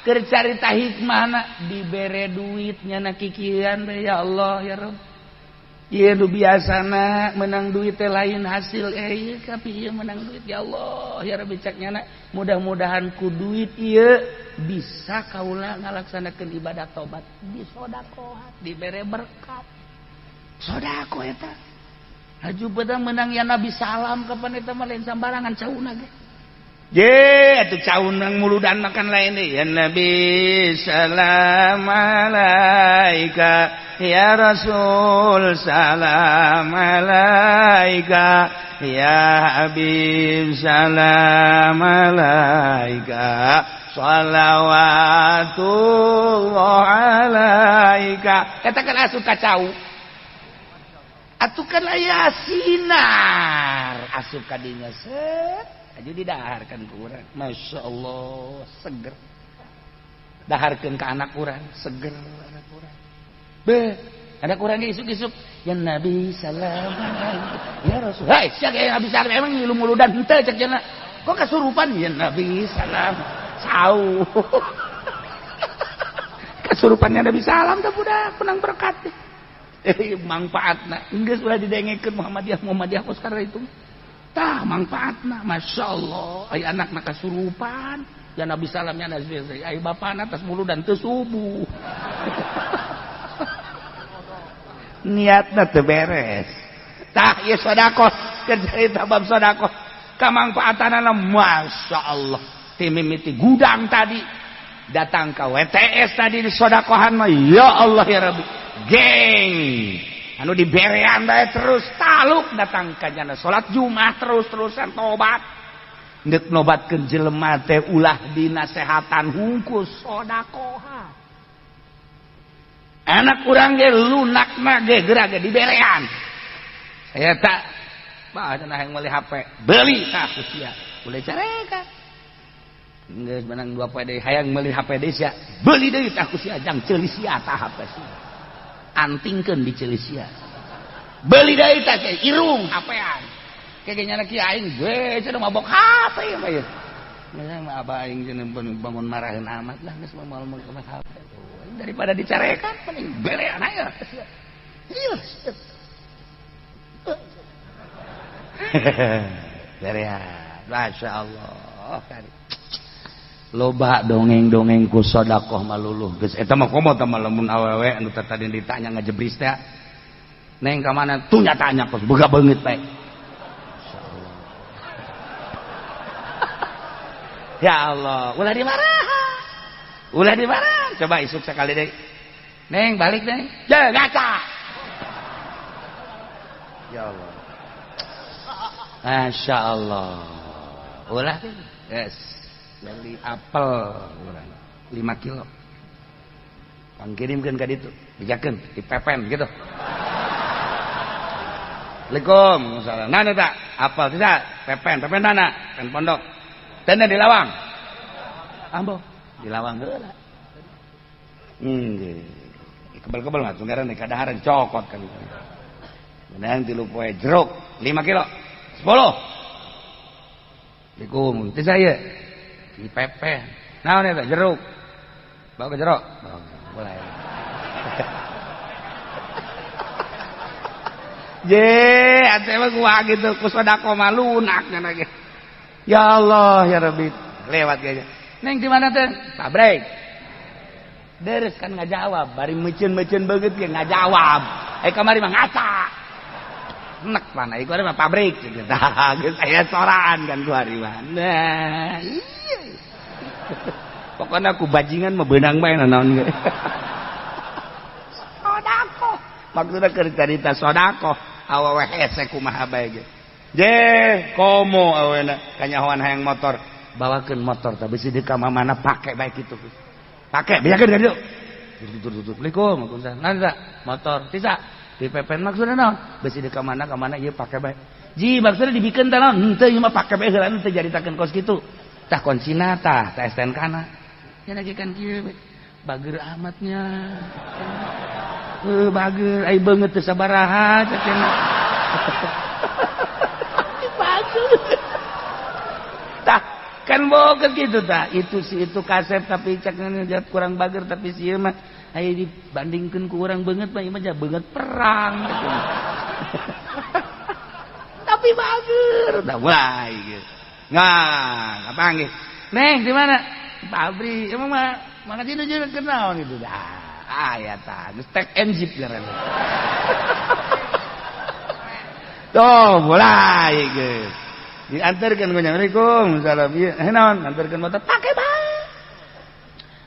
Keur carita hikmahna dibere duitnya na kikian ya Allah ya Rabb. Ieu nu biasana menang duit teh lain hasil tapi ieu menang duit ya Allah ya Rabbi caknya mudah-mudahan ku duit ieu bisa kaula ngalaksanakeun ibadah tobat di sedekah dibere berkat. Sedekah eta. Haju pedang menang ya Nabi salam kapan eta mah lain sambarangan cauna ge. Atuh caunang muludan makan lain deh. Ya Nabi salam alaika, ya Rasul salam alaika, ya Habib salam alaika, salawatullah alaika. Katakan asuh kacau. Atuh kan aya sinar, asuh kadinya set. Aja didaharkan ke urang. Masya Allah seger. Daharkan ke anak urang seger anak urang. Anak urang isuk-isuk ya Nabi salam ya Rasul. Hai siapa yang Nabi salam emang ngilu muludan henteu cek cenah. Kok kasurupan ya Nabi salam. Sau. Kasurupannya Nabi salam teh budak penang berkat. Manfaatna geus ulah didengekeun Muhammadiyah kos karena itu. Tah manfaatna masyaallah ai anakna kasurupan ya Nabi salamnya nazir ai bapana atas mulu dan teu subuh. Niatna teu beres. Tah ieu sedekah kecerita bab sedekah kamangfaatanna masyaallah. Ti mimiti gudang tadi datang ke WTS tadi di sedekahan mah ya Allah ya Rabbi. Geng anu diberean bae terus taluk datang ka jana salat Jumat terus-terusan tobat neuk nobatkeun jelema teh ulah dinasehatan hungkus sedekah anak urang ge lunakna ge geura ge diberean saya tak bah cenah hayang meuli HP beuli tah sia boleh carekan geus menang 2 poe deui hayang meuli HP deui sia beuli deui tah sia jang ceuli sia tah HP sia antingkeun di Celisia. Beli deui tah irung HP-an. Kayaknya kieu aing we cenah mabok HP mah ieu. Nya mah abah aing cenah bangun marahin amat lah geus moal make HP. Daripada dicarekan mending belean aya. Ieu. Belean. Masyaallah. Loba dongeng-dongeng ku sedekah maluluh geus eta mah komo tah lamun awewe anu tadi ditanya ngajebris teh neng ka mana tuh nyatanya kos boga beungeut bae insyaallah. Ya Allah ulah dimarahan coba isuk sekali deui neng balik neng je ngaca ya Allah masyaallah ulah yes beli apel 5 kilo pangkirimkeun ka ditu dijakeun dipepen gitu. Assalamualaikum salam nana tak apel tidak pepen nana pen pondok tenda di lawang ambo di lawang heula kebel-kebel mah tunggaran kadahar cokot kan. Menang 3 poe jeruk 5 kilo 10. Assalamualaikum teh saya dipepeh. Naon eta jeruk? Bawa ke jeruk. Boleh. Je, ate mah gua gitu ku sodako mah lunaknya lagi. Ya Allah ya Rabbi, lewat aja. Neng di mana teh? Pabrik. Deres kan ngajawab, bari meuceun-meuceun beungeut ge ngajawab. Kamari mah ngaca. Enek mana iku mah pabrik gitu. Tah, geus aya soraan kan kuari mah. Nah, iya. Pokoknya aku bajingan mah beunang bae naon ge. Sodako. Maksudna keur carita sodako. Awewe hese kumaha bae ge. Je, komo awena kanyahoan hayang motor. Bawakeun motor teh bisi di ka mamana pake bae kitu. Pake biakeun ka dieu. Tutup. Assalamualaikum. Naon eta? Motor. Tisa. Dipepen maksudna naon? Bisi di ka mana ieu pake bae. Ji, maksudna dibikeun teh naon? Henteu ieu mah pake bae heula teh jaritakeun kos kitu. Tah kuncina tah STNK-na. Ya lagi kan kieu bager amatnya. Bager ai beungeut teu sabaraha cacena. Bagus. Tah kan boga gitu tah. Itu kasep tapi cek ngejat kurang bager tapi si mah aya dibandingkeun ku urang beungeut mah ieu mah beungeut perang gitu. Tapi bager tah mulai gitu. Ngan, apa nggih? Neng di mana? Pabrik. Emang mah makasih nu jeung kenal gitu. Aya tah, geus tek and zip ngaranna. Tuh, mulai geus. Diantarkeun ku Assalamualaikum, salam ieu. Naon? Antarkeun motor pake bae.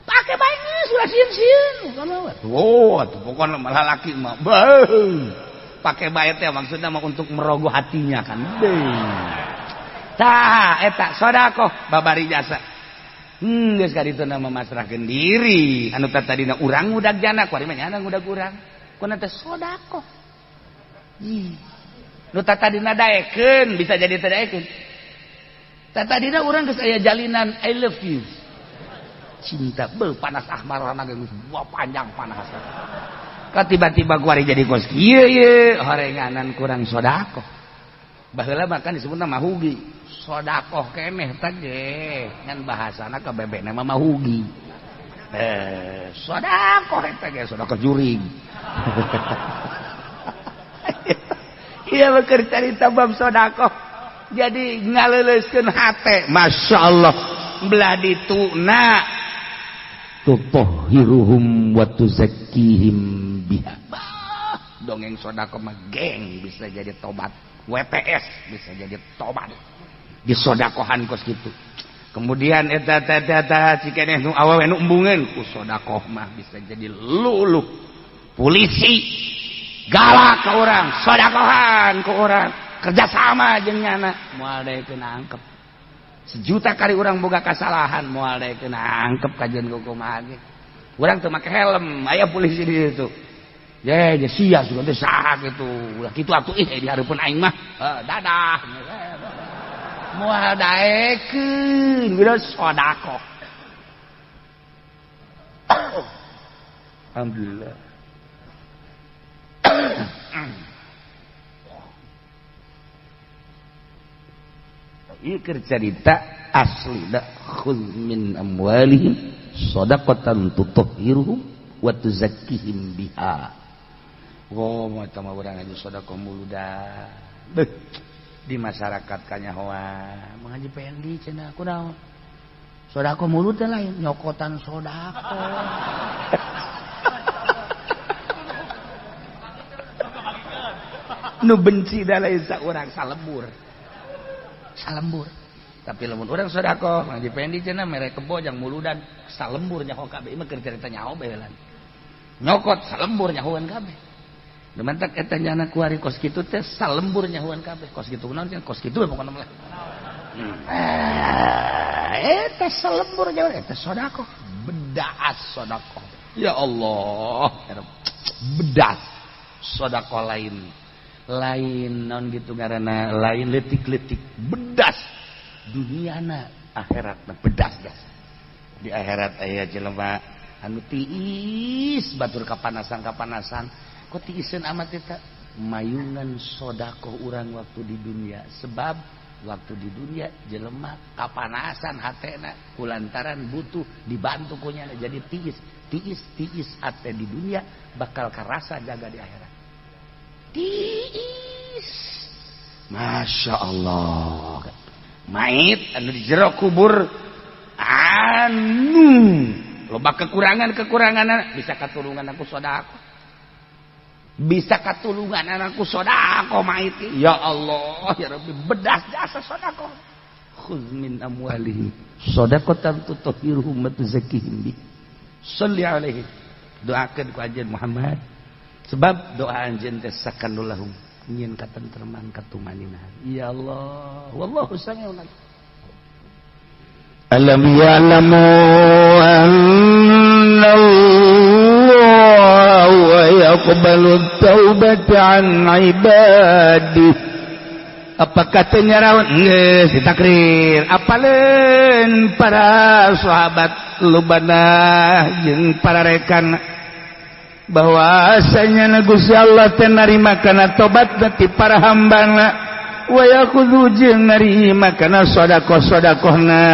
Pake bae geus ulah sieun-sieun. Oh, atuh pokona mah lalaki mah. Pake bae teh maksudna mah untuk merogoh hatinya kan. Tah, eta sodaqoh babari jasa. Geus kaditu nama masrahkeun diri. Anu tadina urang ngudag jana, kuari mah nyana ngudag urang. Kuna teh sodaqoh. Nu tadina daekeun bisa jadi teu daekeun. Tadina urang geus aya jalinan I love you. Cinta beuh panas ahmarana geus panjang panas. Ka tiba-tiba kuari jadi kos kieu horenganan kurang sodaqoh. Baheula makan disebutna mahugi. Sodaqoh keneh teh ge ngan bahasana kabebena mah mahugi. Sodaqoh eta ge sodaqoh juring. Ieu mah keur carita bab sodaqoh. Jadi ngaleuleuskeun hate, masyaallah. Belah dituna tutahhiruhum wa tuzakkihim biha. Dongeng sodaqoh mah geng bisa jadi tobat. WTS bisa jadi tobat. Disodakohan kos gitu. Kemudian eta cikeneh nu awewe nu embungeun ku sodakoh mah bisa jadi luluh. Polisi galak ka urang, sodakohan ku urang, kerjasama jeung nyana moal daekeun angkep. 1 juta kali urang boga kasalahan moal daekeun angkep kajian kumaha ge. Urang teu make helm, aya polisi di ditu. Ye sia sugan teh saha kitu. Ulah kitu atuh di hareupeun aing mah. Dadah. Moal daekeun geus sodaqoh. Alhamdulillah. Ieu keur carita asli da khudz min amwalihim shadaqatan tutahhiruhum wa tuzakkihim biha. Oh, mata mah urang aja sodaqoh muludan. Di masyarakat kanyahoa mengaji pendi cenah kunaon sodaqoh mulut teh lain nyokotan sodaqoh. Nu benci da lain saurang salembur tapi lamun urang sodaqoh mengaji pendi cenah mere kebo jang muludan salembur nyaho kabeh mah keur carita nyaho bae nyokot salembur nyahoan kabeh. Demantak eta nyana kuari kos kitu teh salembur nyahuan kabeh. Kos kitu kunaon cenah kos kitu pokona mah. Eta salembur nyahuan eta sodaqoh, bedas sodaqoh. Ya Allah, bedas sodaqoh lain naon gitu ngaranna lain letik-letik bedas duniana akhiratna bedas gas. Di akhirat aya jelema anu tiis batur kapanasan kok tiiseun amat eta mayungan sodako urang waktu di dunia sebab waktu di dunia jelema kapanasan hatena kulantaran butuh dibantu kunyana jadi tiis hate di dunia bakal karasa jaga di akhirat tiis Masya Allah mait anu di jero kubur anu loba kekurangan bisa katulungan aku sodako mait ya Allah ya Rabbi bedas jasa sodako khudz min amwalihim shadaqatan tutahhiruhum wa tuzakkihim bi shalli alaihi doakeun ku anjeun Muhammad sebab doa anjeun teh sakanulahum nyieun katentreman katumaninan ya Allah wallahu sami'un alam ya'lamu anna Allah wa yaqbalu taubata an ibadih apakah teu nyaraon geus ditakrir apaleun para sahabat lubanah jeung para rekan bahwasanya Gusti Allah teh narima kana tobat ti para hambana wa yakhudhu jeung narima kana sedekah-sedekahna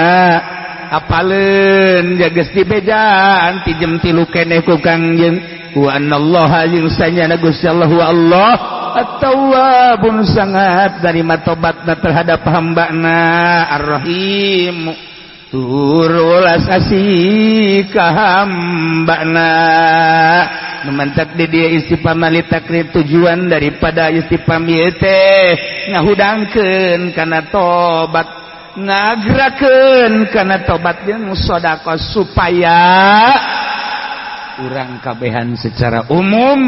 apaleun jages dibejaan ti jem 3 keneh ku Kangjeng wa anallaha jeung sanyana Gusti Allah wa Allah at-tawwabun sangat narima tobatna terhadap hambana ar-rahim tur ulas asih ka hambana memantak di dia istifham litakrir tujuan daripada istifham ieu teh ngahudangkeun kana tobat ngagerakeun kana tobat jeung sedekah supaya urang kabehan secara umum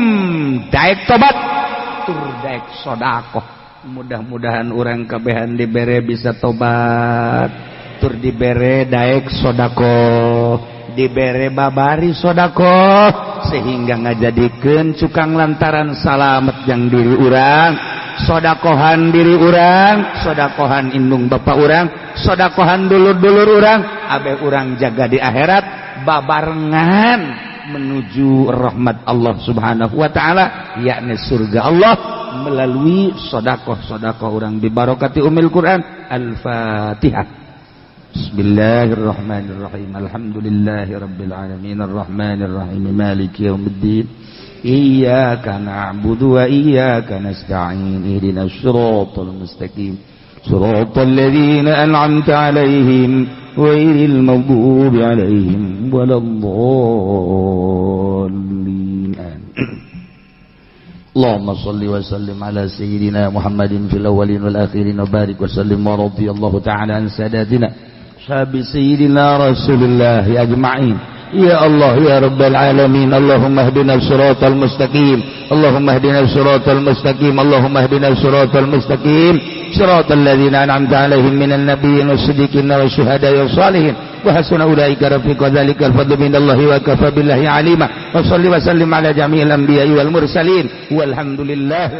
daek tobat tur daek sedekah mudah-mudahan urang kabehan dibere bisa tobat tur dibere daek sedekah dibere babari sedekah sehingga ngajadikeun cukang lantaran salamet yang diri urang sedekahan diri urang sedekahan indung bapak urang sedekahan dulur-dulur urang abe urang jaga di akhirat babarengan menuju rahmat Allah Subhanahu wa taala yakni surga Allah melalui sedekah-sedekah urang bi barokati umil Quran Al-Fatihah. Bismillahirrahmanirrahim. Alhamdulillahi rabbil alamin arrahmanir rahim maliki yaumiddin. Iyyaka na'budu wa iyyaka nasta'in. Ihdinas siratal mustaqim. Siratal ladzina an'amta 'alaihim ghairil maghdubi 'alaihim waladdallin. Allahumma shalli wa sallim ala sayyidina Muhammadin fil awwalin wal akhirin wa barik wa sallim wa radiyallahu ta'ala an sadatina sahabi sayyidina Rasulullah ajma'in. Ya Allah ya Rabbal alamin Allahumma hdina siratal mustaqim Allahumma hdina siratal mustaqim Allahumma hdina siratal mustaqim siratal ladzina an'amta 'alaihim minan nabiyyin was-siddiqin wasyuhada'i was-shalihin wa hasuna ulaika rafiqa dzalikal fadlu minallahi wa kafa billahi 'alima wa shalli wa sallim ala jami'il anbiya'i wal mursalin walhamdulillahi